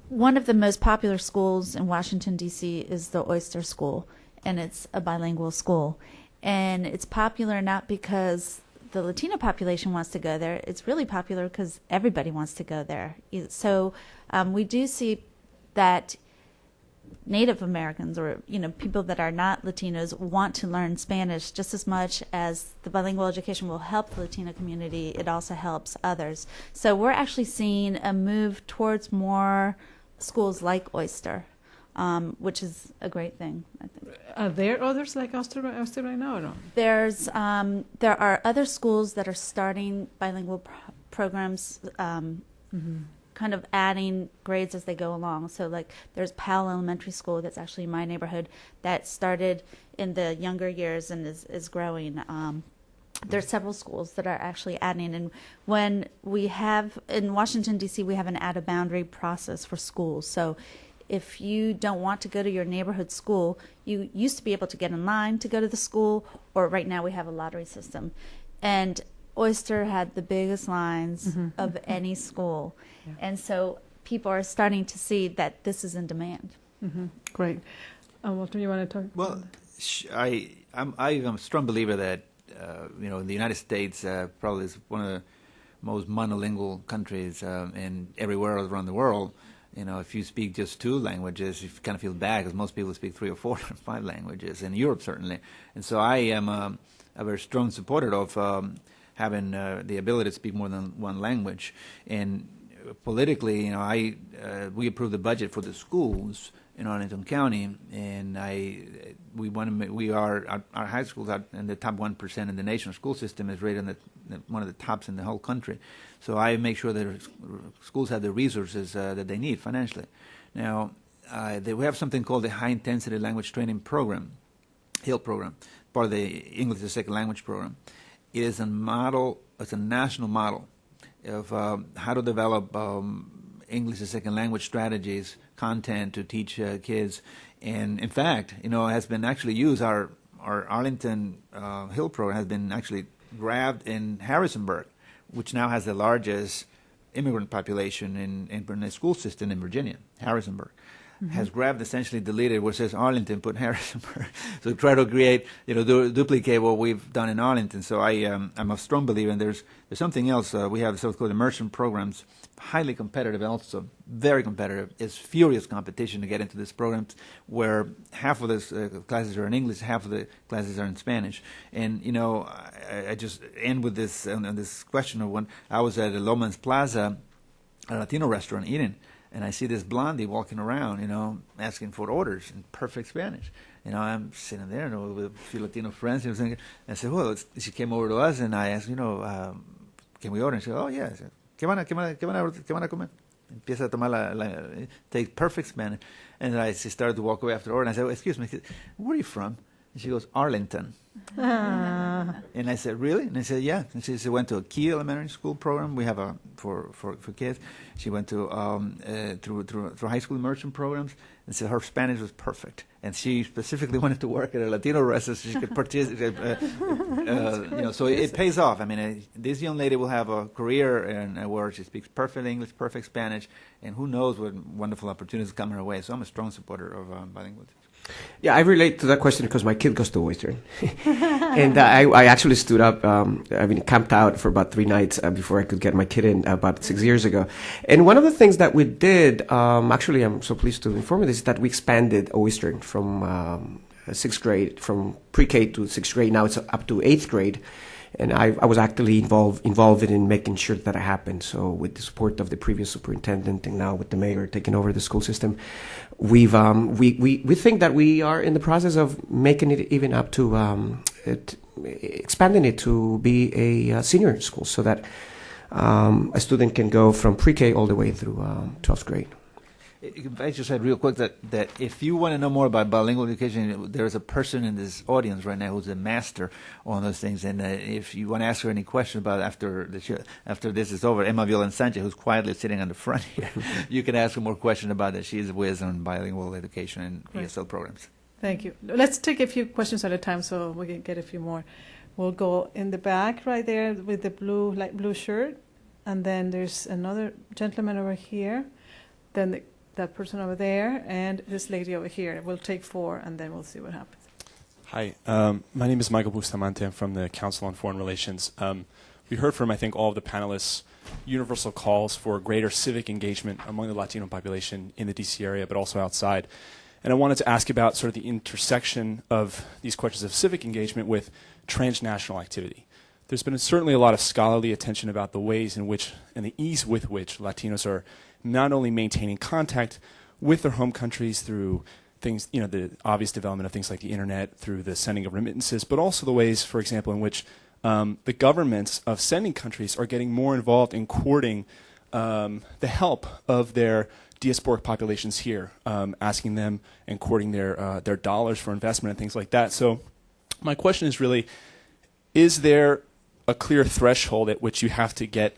one of the most popular schools in Washington, D.C. is the Oyster School, and it's a bilingual school. And it's popular not because the Latino population wants to go there. It's really popular because everybody wants to go there. So we do see that Native Americans, or people that are not Latinos, want to learn Spanish just as much as the bilingual education will help the Latino community. It also helps others. So we're actually seeing a move towards more schools like Oyster, which is a great thing, I think. Are there others like Oyster right now or no? There are other schools that are starting bilingual programs. Kind of adding grades as they go along. So like there's Powell Elementary School that's actually in my neighborhood that started in the younger years and is growing. There's several schools that are actually adding. And when we have, in Washington, D.C., we have an out-of-boundary process for schools. So if you don't want to go to your neighborhood school, you used to be able to get in line to go to the school, or right now we have a lottery system. And Oyster had the biggest lines of any school. Yeah. And so people are starting to see that this is in demand. Great. Walter, you want to talk? Well, I'm a strong believer that, in the United States, probably is one of the most monolingual countries and everywhere around the world. If you speak just 2 languages, you kind of feel bad because most people speak 3 or 4 or 5 languages, in Europe certainly. And so I am a very strong supporter of having the ability to speak more than 1 language. And politically, we approved the budget for the schools in Arlington County, and our high schools are in the top 1% in the national school system, is rated in one of the tops in the whole country. So I make sure that schools have the resources that they need financially. Now, we have something called the High Intensity Language Training Program, HIL program, part of the English as a Second Language program. It is a model, it's a national model of how to develop English as a second language strategies, content to teach kids. And in fact, it has been actually used, our Arlington Hill program has been actually grabbed in Harrisonburg, which now has the largest immigrant population in the school system in Virginia, Harrisonburg. Has grabbed, essentially deleted where it says Arlington, put Harrisonburg. So try to create, duplicate what we've done in Arlington. So I'm a strong believer, and there's something else. We have so-called immersion programs, highly competitive also, very competitive. It's furious competition to get into these programs where half of the classes are in English, half of the classes are in Spanish. And, I just end with this, on this question of when I was at Loman's Plaza, a Latino restaurant eating, and I see this blondie walking around, asking for orders in perfect Spanish. I'm sitting there with a few Latino friends. And I said, well, she came over to us, and I asked, can we order? And she said, oh, yeah. I said, ¿Qué van a comer? Empieza a tomar takes perfect Spanish. And she started to walk away after the order. And I said, well, excuse me, where are you from? And she goes, Arlington. And I said, really? And I said, yeah. And she went to a Key Elementary School program. We have for kids. She went to through high school immersion programs. And so her Spanish was perfect. And she specifically wanted to work at a Latino restaurant so she could participate. So it pays off. I mean, this young lady will have a career where she speaks perfect English, perfect Spanish, and who knows what wonderful opportunities come her way. So I'm a strong supporter of bilingual. Yeah, I relate to that question because my kid goes to Western. And I actually stood up, camped out for about 3 nights before I could get my kid in about 6 years ago. And one of the things that we did, actually I'm so pleased to inform you this, is that we expanded Western from 6th grade, from pre-K to 6th grade. Now it's up to 8th grade. And I was actively involved in making sure that happened. So with the support of the previous superintendent and now with the mayor taking over the school system, we think that we are in the process of making it even up to expanding it to be a senior school so that a student can go from pre-K all the way through 12th grade. I just said real quick that if you want to know more about bilingual education, there is a person in this audience right now who's a master on those things. And if you want to ask her any questions about after this is over, Emma Violen Sanchez, who's quietly sitting on the front here, you can ask her more questions about that. She's a whiz on bilingual education and ESL programs. Thank you. Let's take a few questions at a time so we can get a few more. We'll go in the back right there with the light blue shirt. And then there's another gentleman over here. Then that person over there, and this lady over here. We'll take 4, and then we'll see what happens. Hi, my name is Michael Bustamante. I'm from the Council on Foreign Relations. We heard from, I think, all of the panelists universal calls for greater civic engagement among the Latino population in the D.C. area, but also outside. And I wanted to ask about sort of the intersection of these questions of civic engagement with transnational activity. There's been certainly a lot of scholarly attention about the ways in which and the ease with which Latinos are not only maintaining contact with their home countries through things, the obvious development of things like the internet, through the sending of remittances, but also the ways, for example, in which the governments of sending countries are getting more involved in courting the help of their diasporic populations here, asking them and courting their dollars for investment and things like that. So my question is really, is there a clear threshold at which you have to get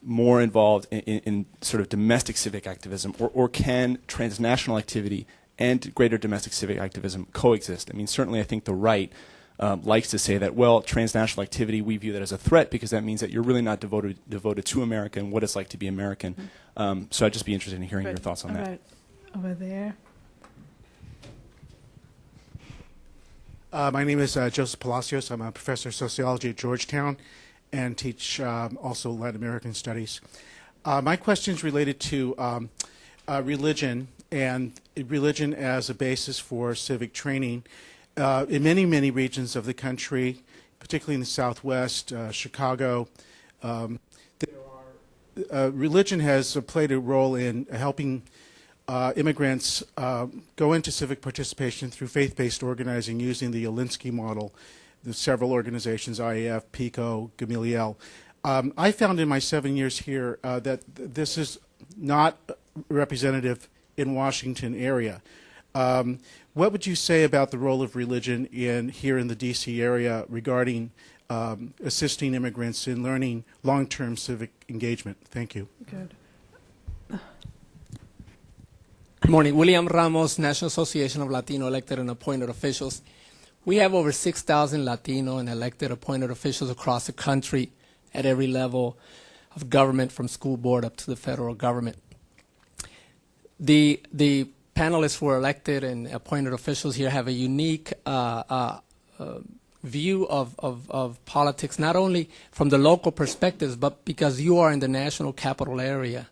more involved in sort of domestic civic activism, or can transnational activity and greater domestic civic activism coexist? I mean, certainly I think the right likes to say that, well, transnational activity, we view that as a threat because that means that you're really not devoted to America and what it's like to be American. So I'd just be interested in hearing your thoughts on that. Right. Over there. My name is Joseph Palacios. I'm a professor of sociology at Georgetown. and teach also Latin American studies. My question is related to religion and religion as a basis for civic training. In many, many regions of the country, particularly in the Southwest, Chicago, religion has played a role in helping immigrants go into civic participation through faith-based organizing using the Alinsky model. There's several organizations, IAF, PICO, Gamaliel. I found in my 7 years here that this is not representative in Washington area. What would you say about the role of religion here in the D.C. area regarding assisting immigrants in learning long-term civic engagement? Thank you. Good. Good morning. William Ramos, National Association of Latino Elected and Appointed Officials. We have over 6,000 Latino and elected appointed officials across the country at every level of government, from school board up to the federal government. The panelists who are elected and appointed officials here have a unique view of politics, not only from the local perspectives, but because you are in the national capital area.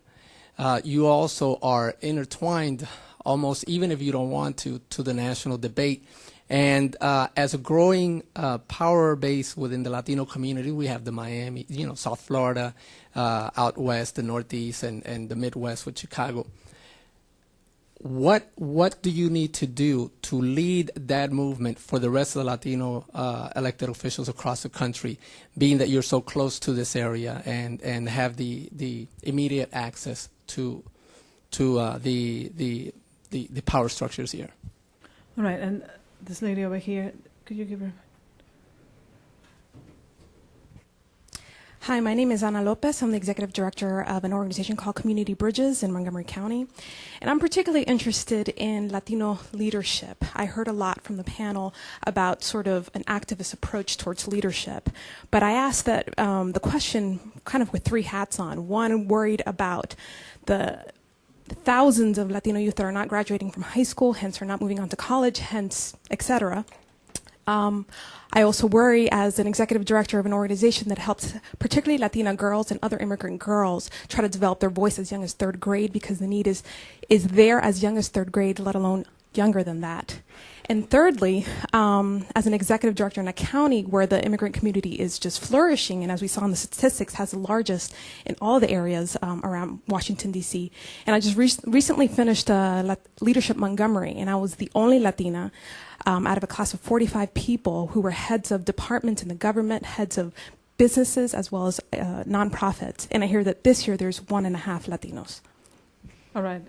You also are intertwined, almost even if you don't want to the national debate. And as a growing power base within the Latino community, we have the Miami, South Florida, out west, the Northeast, and the Midwest with Chicago. What do you need to do to lead that movement for the rest of the Latino elected officials across the country, being that you're so close to this area and have the immediate access to the power structures here? All right, and this lady over here, could you give her? Hi, my name is Ana Lopez. I'm the executive director of an organization called Community Bridges in Montgomery County. And I'm particularly interested in Latino leadership. I heard a lot from the panel about sort of an activist approach towards leadership. But I asked that the question kind of with three hats on. One, worried about the thousands of Latino youth that are not graduating from high school, hence are not moving on to college, hence, et cetera. I also worry as an executive director of an organization that helps particularly Latina girls and other immigrant girls try to develop their voice as young as third grade, because the need is there as young as third grade, let alone younger than that. And thirdly, as an executive director in a county where the immigrant community is just flourishing, and as we saw in the statistics, has the largest in all the areas around Washington, D.C. And I just recently finished Leadership Montgomery, and I was the only Latina out of a class of 45 people who were heads of departments in the government, heads of businesses, as well as nonprofits. And I hear that this year there's 1.5 Latinos. All right.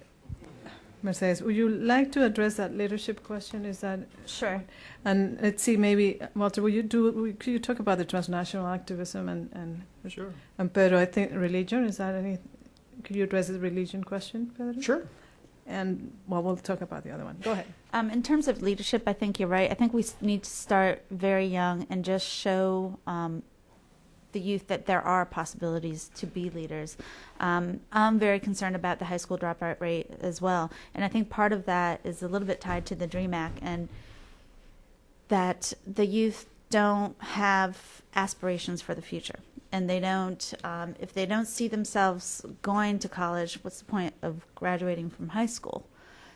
Mercedes, would you like to address that leadership question? Is that Sure. And let's see, maybe Walter, could you talk about the transnational activism and Sure. And Pedro, I think religion, is that any? Could you address the religion question, Pedro? Sure. And well, we'll talk about the other one. Go ahead. In terms of leadership, I think you're right. I think we need to start very young and just show the youth that there are possibilities to be leaders. I'm very concerned about the high school dropout rate as well. And I think part of that is a little bit tied to the DREAM Act, and that the youth don't have aspirations for the future. And they don't, if they don't see themselves going to college, what's the point of graduating from high school?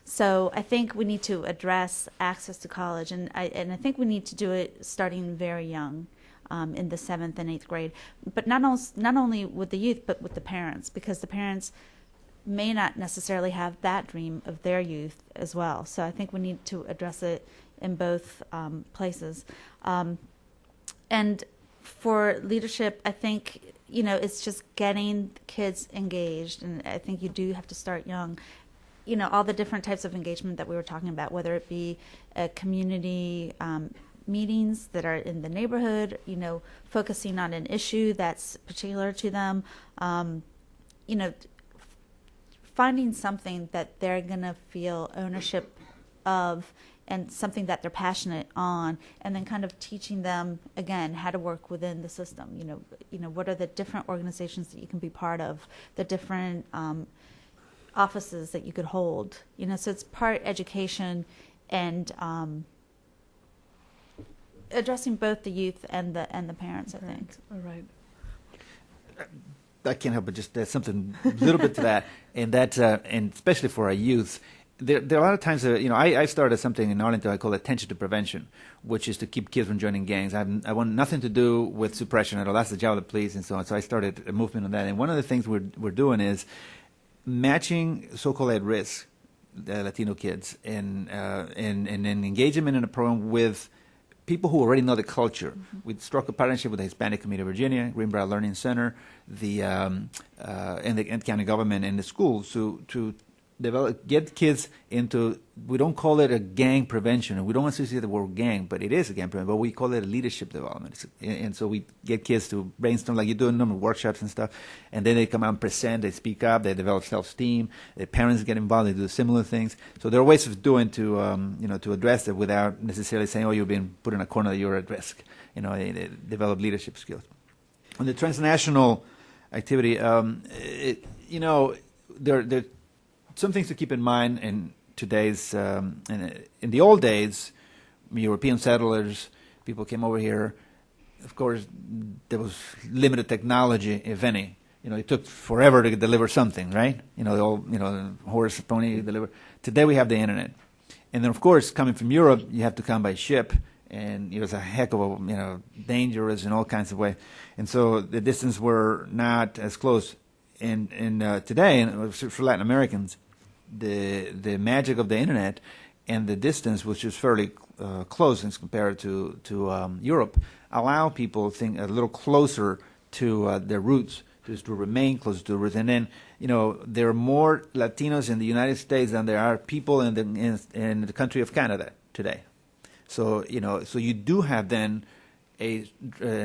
So I think we need to address access to college, and I think we need to do it starting very young, in the 7th and 8th grade. But not only with the youth, but with the parents, because the parents may not necessarily have that dream of their youth as well. So I think we need to address it in both places. And for leadership, I think, it's just getting kids engaged, and I think you do have to start young. All the different types of engagement that we were talking about, whether it be community meetings that are in the neighborhood, focusing on an issue that's particular to them, finding something that they're going to feel ownership of and something that they're passionate on, and then kind of teaching them, again, how to work within the system. What are the different organizations that you can be part of, the different offices that you could hold. So it's part education and addressing both the youth and the parents, I think. All right. I can't help but just there's something a little bit to that, and especially for our youth. There are a lot of times, I started something in Arlington I call attention to prevention, which is to keep kids from joining gangs. I want nothing to do with suppression at all. That's the job of the police and so on. So I started a movement on that. And one of the things we're doing is matching so-called at risk Latino kids and engage them in a program with people who already know the culture. Mm-hmm. We struck a partnership with the Hispanic Community of Virginia, Greenbrier Learning Center, and the county government and the schools to get kids into, we don't call it a gang prevention, we don't associate the word gang, but it is a gang prevention, but we call it a leadership development. And so we get kids to brainstorm, like you do in normal workshops and stuff, and then they come out and present, they speak up, they develop self-esteem, their parents get involved, they do similar things. So there are ways of doing to address it without necessarily saying, oh, you're being put in a corner that you're at risk. They develop leadership skills. On the transnational activity, there some things to keep in mind in today's, in the old days, European settlers, people came over here. Of course, there was limited technology, if any. It took forever to deliver something, right? The old, horse, pony, deliver. Today we have the internet. And then, of course, coming from Europe, you have to come by ship. And it was a heck of a, dangerous in all kinds of ways. And so the distance were not as close. And today, for Latin Americans, the magic of the internet and the distance, which is fairly close as compared to Europe, allow people to think a little closer to their roots, just to remain close to the roots. And then, there are more Latinos in the United States than there are people in the country of Canada today. So, so you do have then a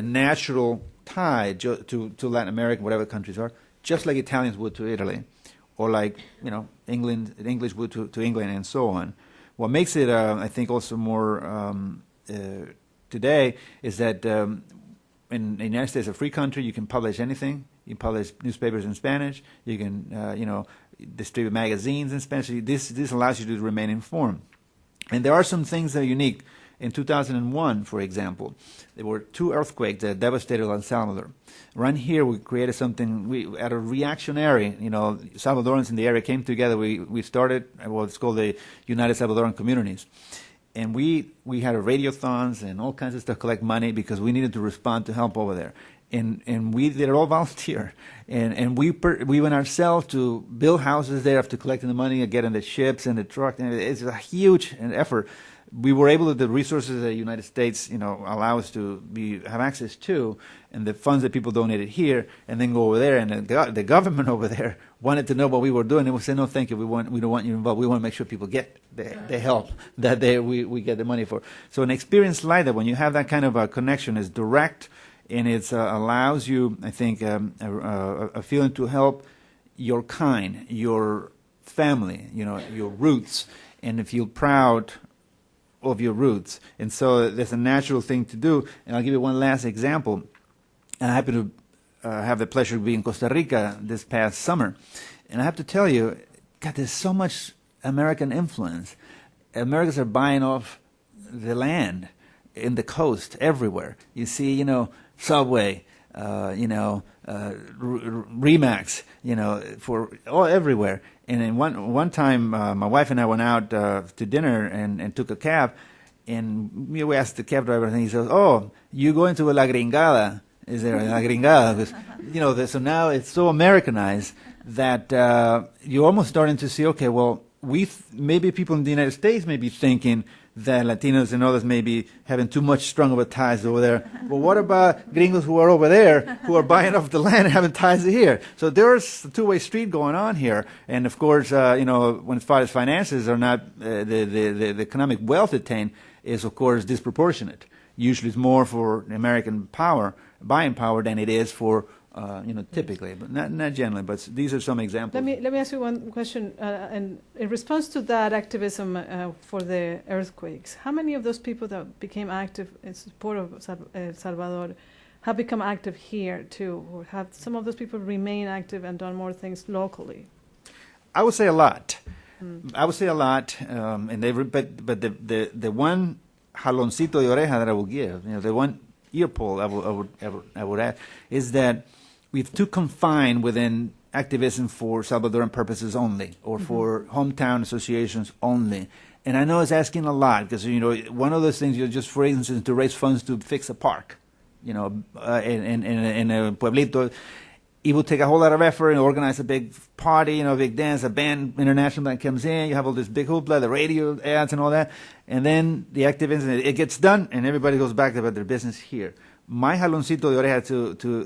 natural tie to Latin America, whatever countries are, just like Italians would to Italy, or like, English would to England, and so on. What makes it, I think, also more today is that in the United States, a free country, you can publish anything. You can publish newspapers in Spanish. You can, distribute magazines in Spanish. This allows you to remain informed. And there are some things that are unique. In 2001, for example, there were 2 earthquakes that devastated El Salvador. Right here, we created something, at a reactionary, Salvadorans in the area came together. We started what's called the United Salvadoran Communities. And we had radiothons and all kinds of stuff to collect money because we needed to respond to help over there. And we did it all volunteer. And we went ourselves to build houses there after collecting the money and getting the ships and the truck. And it's a huge effort. We were able to, the resources that the United States, allow us to have access to, and the funds that people donated here, and then go over there, and the government over there wanted to know what we were doing, and we said, no, thank you, we don't want you involved. We want to make sure people get the help that we get the money for. So an experience like that, when you have that kind of a connection, is direct, and it allows you, I think, a feeling to help your kind, your family, your roots, and to feel proud of your roots. And so there's a natural thing to do. And I'll give you one last example. I happen to have the pleasure of being in Costa Rica this past summer. And I have to tell you, God, there's so much American influence. Americans are buying off the land in the coast everywhere. You see, Subway, Remax, for all everywhere. And then one time, my wife and I went out to dinner and took a cab, and we asked the cab driver, and he says, "Oh, you going to La Gringada? Is there a La Gringada?" Because, so now it's so Americanized that you're almost starting to see, okay, well, maybe people in the United States may be thinking that Latinos and others may be having too much strong of a ties over there. But what about gringos who are over there, who are buying off the land and having ties here? So there's a two-way street going on here. And of course, when as far as finances are not, the economic wealth attained is, of course, disproportionate. Usually it's more for American buying power, than it is for typically, but not generally. But these are some examples. Let me ask you one question. And in response to that activism for the earthquakes, how many of those people that became active in support of El Salvador have become active here too, or have some of those people remain active and done more things locally? I would say a lot. I would say a lot, and but the one jaloncito de oreja that I will give, the one ear pull I would add, is that we've too confined within activism for Salvadoran purposes only, or for hometown associations only. And I know it's asking a lot, because, you know, one of those things, just for instance, to raise funds to fix a park, you know, in a pueblito, it would take a whole lot of effort and organize a big party, you know, a big dance, a band, international band comes in, you have all this big hoopla, the radio ads and all that, and then the activism, it gets done, and everybody goes back about their business here. My jaloncito de oreja to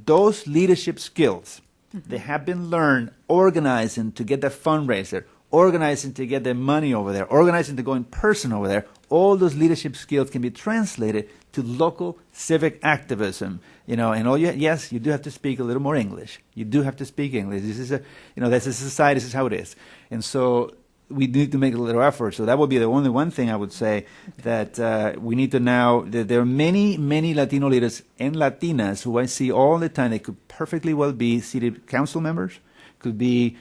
those leadership skills, they have been learned organizing to get that fundraiser, organizing to get the money over there, organizing to go in person over there. All those leadership skills can be translated to local civic activism. You know, and yes, you do have to speak a little more English. You do have to speak English. This is that's a society. This is how it is. And so we need to make a little effort. So that would be the only one thing I would say, that we need to now. There are many Latino leaders and Latinas who I see all the time. They could perfectly well be city council members, could be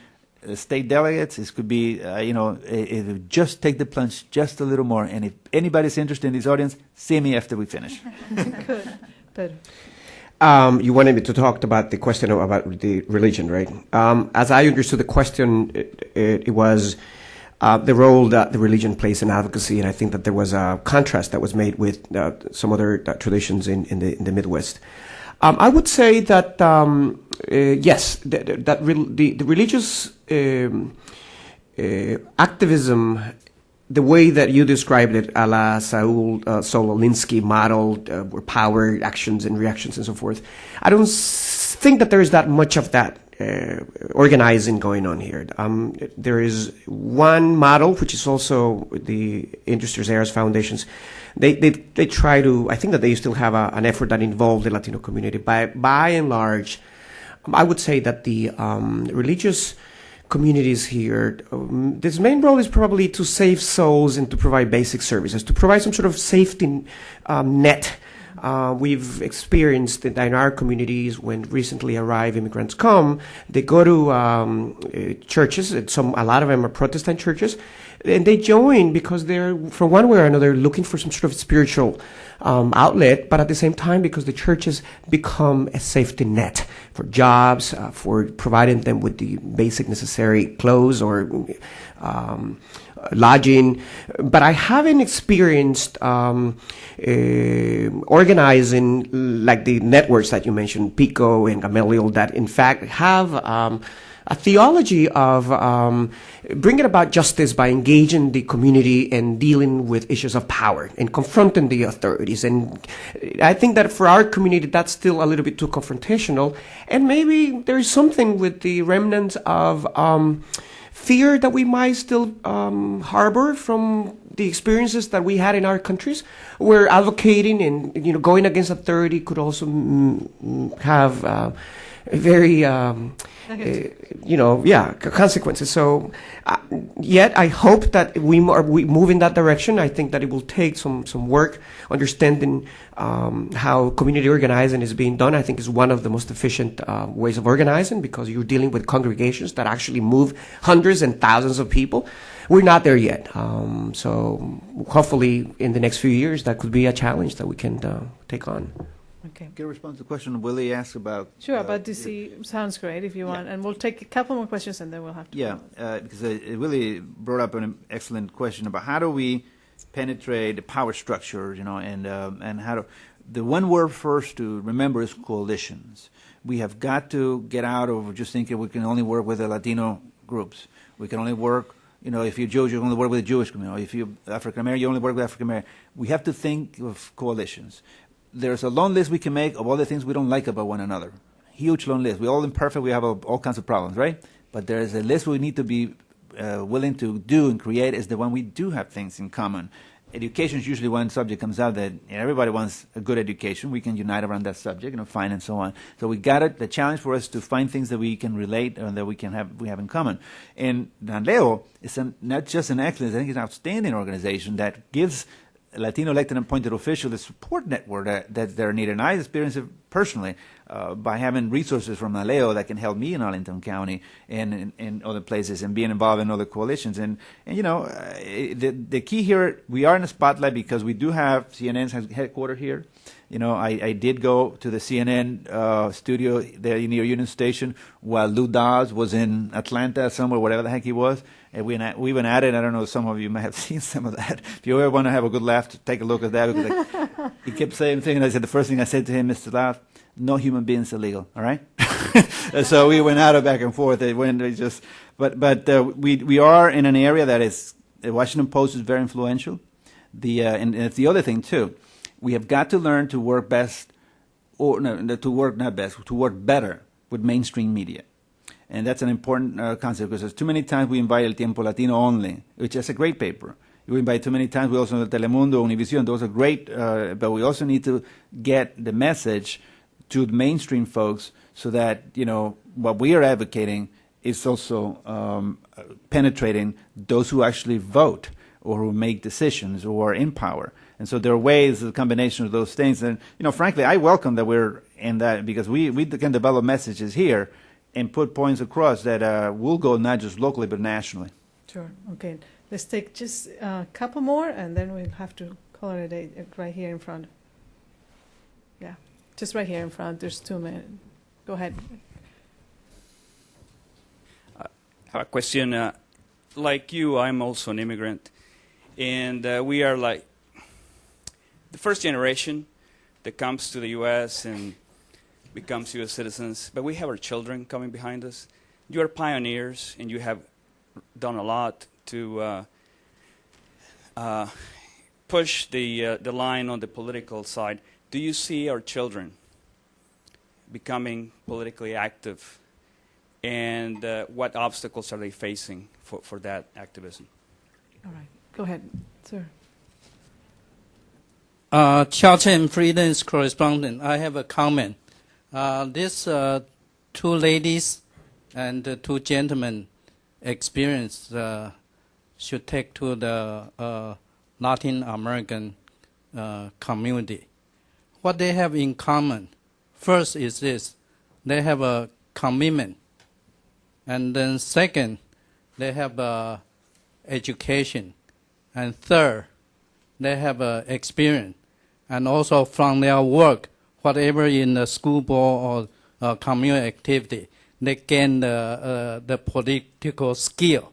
state delegates. It could be, just take the plunge just a little more. And if anybody's interested in this audience, see me after we finish. Good. Pedro. You wanted me to talk about the question about the religion, right? As I understood the question, it was the role that the religion plays in advocacy, and I think that there was a contrast that was made with some other traditions in the Midwest. I would say that yes, the religious activism, the way that you described it, a la Saul Alinsky model, where power, actions, and reactions, and so forth, I don't think that there is that much of that organizing going on here. There is one model, which is also the Industries Heirs Foundations. They try to, I think that they still have an effort that involves the Latino community. By and large, I would say that the religious communities here, this main role is probably to save souls and to provide basic services, to provide some sort of safety net. We've experienced in our communities, when recently arrived immigrants come, they go to churches, a lot of them are Protestant churches, and they join because they're, from one way or another, looking for some sort of spiritual outlet, but at the same time because the churches become a safety net for jobs, for providing them with the basic necessary clothes or lodging. But I haven't experienced organizing like the networks that you mentioned, Pico and Gamaliel, that in fact have a theology of bringing about justice by engaging the community and dealing with issues of power and confronting the authorities. And I think that for our community, that's still a little bit too confrontational. And maybe there is something with the remnants of fear that we might still harbor from the experiences that we had in our countries, where advocating and going against authority could also have very consequences. So yet I hope that we move in that direction. I think that it will take some work understanding how community organizing is being done. I think is one of the most efficient ways of organizing, because you're dealing with congregations that actually move hundreds and thousands of people. We're not there yet. So hopefully in the next few years that could be a challenge that we can take on. Okay. Can I respond to the question Willie asked about? Sure, about DC sounds great if you want, and we'll take a couple more questions and then we'll have to. Yeah, because it really brought up an excellent question about how do we penetrate the power structure, and how to. The one word first to remember is coalitions. We have got to get out of just thinking we can only work with the Latino groups. We can only work. If you're Jewish, you only work with the Jewish community. Or if you're African American, you only work with African American. We have to think of coalitions. There's a long list we can make of all the things we don't like about one another. Huge long list. We're all imperfect. We have all kinds of problems, right? But there is a list we need to be willing to do and create is the one we do have things in common. Education is usually one subject comes out that everybody wants a good education. We can unite around that subject, fine and so on. So we got it. The challenge for us to find things that we can relate and that we have in common. And Nanleo is not just an excellent, I think it's an outstanding organization that gives Latino elected and appointed officials the support network that they're needed. And I experienced it personally by having resources from Aleo that can help me in Arlington County and in other places, and being involved in other coalitions. And the key here, we are in the spotlight because we do have CNN's headquarters here. I did go to the CNN studio there near Union Station while Lou Dawes was in Atlanta somewhere, whatever the heck he was. And we went at it. I don't know, some of you may have seen some of that. If you ever want to have a good laugh, take a look at that. Because he kept saying things, and I said, the first thing I said to him, Mr. Laugh, no human being is illegal, all right? So we went out back and forth. We are in an area that is, the Washington Post is very influential. And it's the other thing, too. We have got to learn to work best, to work better with mainstream media. And that's an important concept, because too many times we invite El Tiempo Latino only, which is a great paper. We invite too many times, we also Telemundo, Univision, those are great, but we also need to get the message to the mainstream folks so that, what we are advocating is also penetrating those who actually vote or who make decisions or are in power. And so there are ways, a combination of those things. And, frankly, I welcome that we're in that, because we can develop messages here and put points across that will go not just locally but nationally. Sure. Okay. Let's take just a couple more, and then we'll have to call it a day right here in front. Yeah, just right here in front. There's 2 minutes. Go ahead. I have a question. Like you, I'm also an immigrant. And we are like the first generation that comes to the U.S. and becomes U.S. citizens. But we have our children coming behind us. You are pioneers, and you have done a lot to push the line on the political side. Do you see our children becoming politically active? And what obstacles are they facing for that activism? All right. Go ahead, sir. Charlton Freedom's correspondent. I have a comment. These 2 ladies and 2 gentlemen experience should take to the Latin American community. What they have in common, first is this: they have a commitment, and then second, they have education. And third, they have experience. And also from their work, whatever in the school board or community activity, they gain the political skill.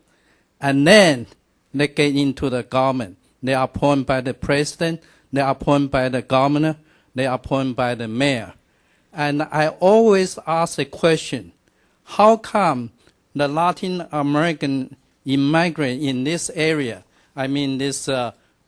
And then they get into the government. They are appointed by the president, they are appointed by the governor, they are appointed by the mayor. And I always ask the question, how come the Latin American immigrant in this area, I mean this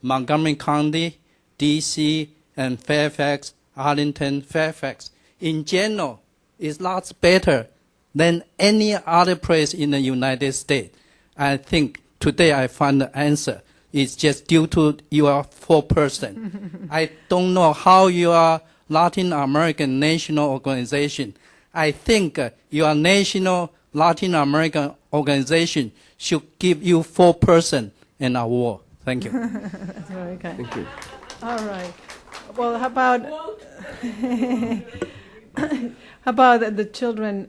Montgomery County, D.C., and Fairfax, Arlington, Fairfax, in general, is lots better than any other place in the United States? I think today I find the answer. It's just due to your 4%. I don't know how your Latin American national organization, I think your national Latin American organization should give you 4% an award. Thank you. That's very kind. Thank you. All right. Well, how about the children?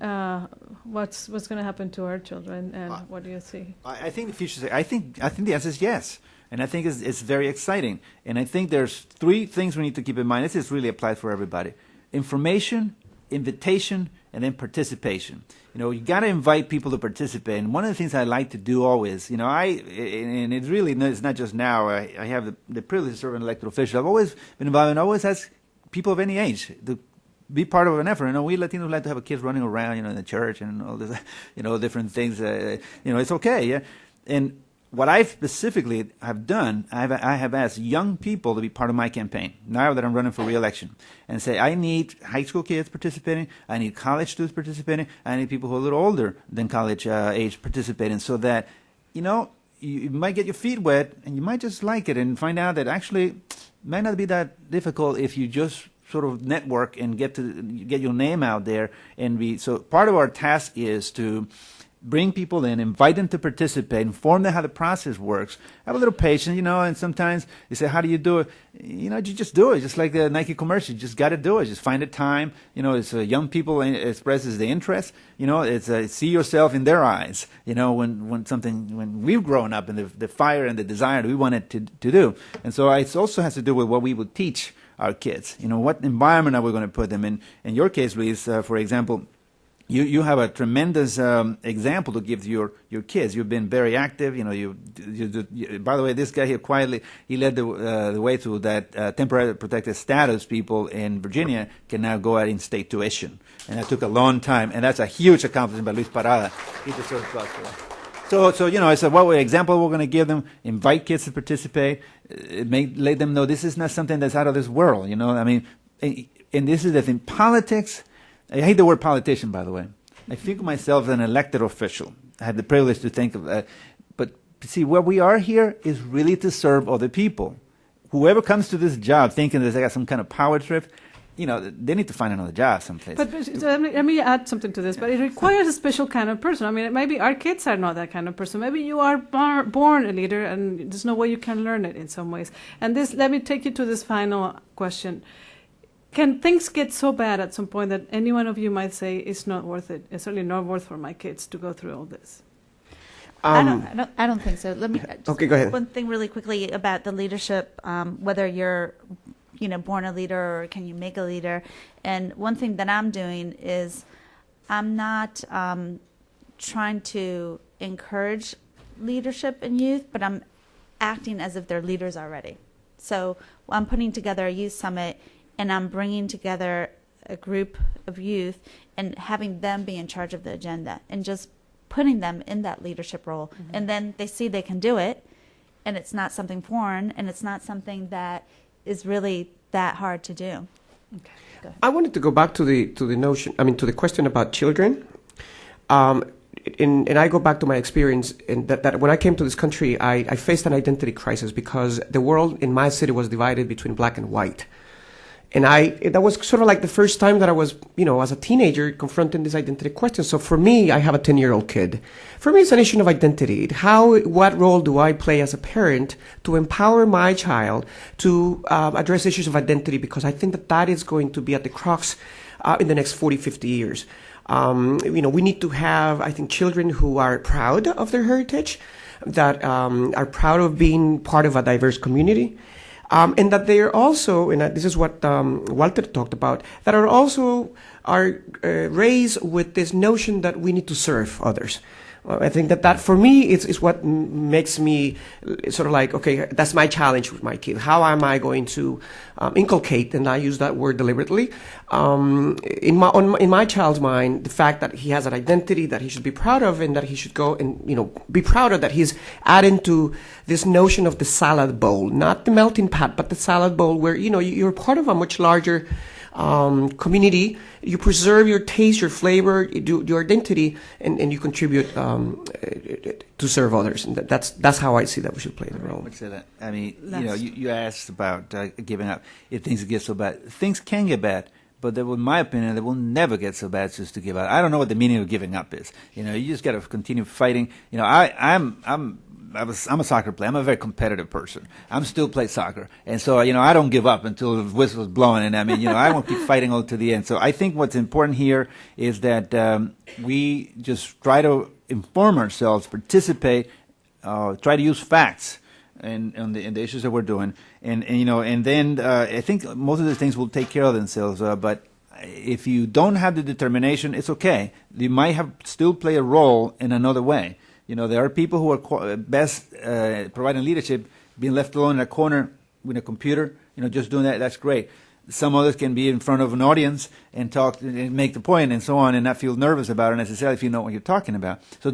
What's going to happen to our children, and what do you see? I think the future. I think the answer is yes, and I think it's very exciting. And I think there's 3 things we need to keep in mind. This is really applied for everybody: information, invitation, and then participation. You got to invite people to participate. And one of the things I like to do always, and it's really, it's not just now. I have the privilege to serve an elected official. I've always been involved, and always ask people of any age to be part of an effort. We Latinos like to have kids running around, in the church and all this, different things. It's okay, yeah. And what I specifically have done, I have asked young people to be part of my campaign now that I'm running for re-election, and say I need high school kids participating, I need college students participating, I need people who are a little older than college age participating, so that you might get your feet wet and you might just like it and find out that actually it might not be that difficult if you just sort of network and get your name out there and be. So part of our task is to bring people in, invite them to participate, inform them how the process works. Have a little patience, and sometimes you say, how do you do it? You just do it, just like the Nike commercial. You just got to do it. Just find a time. It's young people expresses the interest. It's see yourself in their eyes. When we've grown up and the fire and the desire that we wanted to do. And so it also has to do with what we would teach our kids. What environment are we going to put them in? In your case, Luis, for example, you have a tremendous example to give to your kids. You've been very active. By the way, this guy here quietly, he led the way to that temporary protected status people in Virginia can now go out in state tuition. And that took a long time, and that's a huge accomplishment by Luis Parada. He deserves applause for that. So I said, what example we're going to give them? Invite kids to participate. Let them know this is not something that's out of this world. And this is the thing. Politics. I hate the word politician, by the way. I think of myself as an elected official. I have the privilege to think of that. But see, where we are here is really to serve other people. Whoever comes to this job thinking that they got some kind of power trip, they need to find another job someplace. But let me add something to this. But it requires a special kind of person. I mean, maybe our kids are not that kind of person. Maybe you are born a leader, and there's no way you can learn it in some ways. And let me take you to this final question. Can things get so bad at some point that any one of you might say it's not worth it? It's certainly not worth for my kids to go through all this. I don't think so. Let me. Okay, go ahead. One thing really quickly about the leadership, whether you're, born a leader or can you make a leader. And one thing that I'm doing is I'm not trying to encourage leadership in youth, but I'm acting as if they're leaders already. So I'm putting together a youth summit, and I'm bringing together a group of youth and having them be in charge of the agenda and just putting them in that leadership role. Mm-hmm. And then they see they can do it, and it's not something foreign, and it's not something that is really that hard to do. Okay, go ahead. I wanted to go back to the to the question about children. And I go back to my experience in that when I came to this country, I faced an identity crisis because the world in my city was divided between black and white. And that was sort of like the first time that I was, as a teenager, confronting this identity question. So for me, I have a 10-year-old kid. For me, it's an issue of identity. What role do I play as a parent to empower my child to address issues of identity? Because I think that is going to be at the crux in the next 40, 50 years. We need to have, I think, children who are proud of their heritage, that are proud of being part of a diverse community. And that they are also, and this is what Walter talked about, that are raised with this notion that we need to serve others. I think that for me is what makes me sort of like, okay, that's my challenge with my kid. How am I going to inculcate, and I use that word deliberately, in my child's mind, the fact that he has an identity that he should be proud of, and that he should go and be proud of, that he's adding to this notion of the salad bowl, not the melting pot, but the salad bowl, where you're part of a much larger community. You preserve your taste, your flavor, your identity, and you contribute to serve others. And that's how I see that we should play the role. I would say that. I mean, you asked about giving up. If things get so bad, things can get bad. But in my opinion, they will never get so bad as to give up. I don't know what the meaning of giving up is. You just got to continue fighting. I'm a soccer player. I'm a very competitive person. I'm still play soccer. And so, I don't give up until the whistle's blowing. And I won't keep fighting all to the end. So I think what's important here is that we just try to inform ourselves, participate, try to use facts in the issues that we're doing. And then I think most of the things will take care of themselves. But if you don't have the determination, it's okay. You might still play a role in another way. There are people who are best providing leadership, being left alone in a corner with a computer, just doing that. That's great. Some others can be in front of an audience and talk and make the point and so on, and not feel nervous about it necessarily if you know what you're talking about. So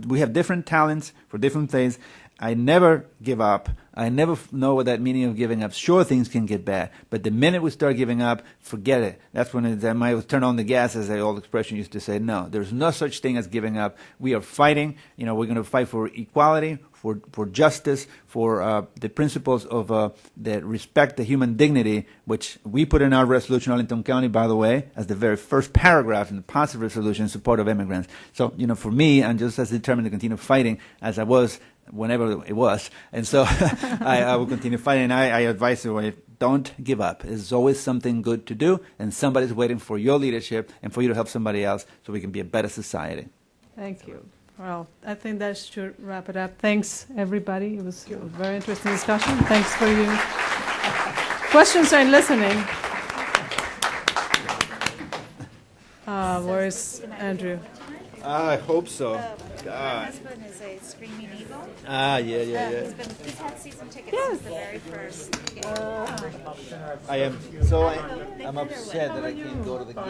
we have different talents for different things. I never give up. I never know what that meaning of giving up. Sure, things can get bad, but the minute we start giving up, forget it. That's when I might turn on the gas, as the old expression used to say. No, there's no such thing as giving up. We are fighting. We're going to fight for equality, for justice, for the principles of the respect, the human dignity, which we put in our resolution, Arlington County, by the way, as the very first paragraph in the positive resolution in support of immigrants. So, for me, I'm just as determined to continue fighting as I was whenever it was. And so I will continue fighting. I advise you, don't give up. There's always something good to do, and somebody's waiting for your leadership and for you to help somebody else so we can be a better society. Thank you. Well, I think that should wrap it up. Thanks, everybody. It was a very interesting discussion. Thanks for your questions and listening. Where is Andrew? I hope so. My husband is a screaming eagle. Yeah. He's had season tickets since the very first game. I'm upset that I can't go to the game.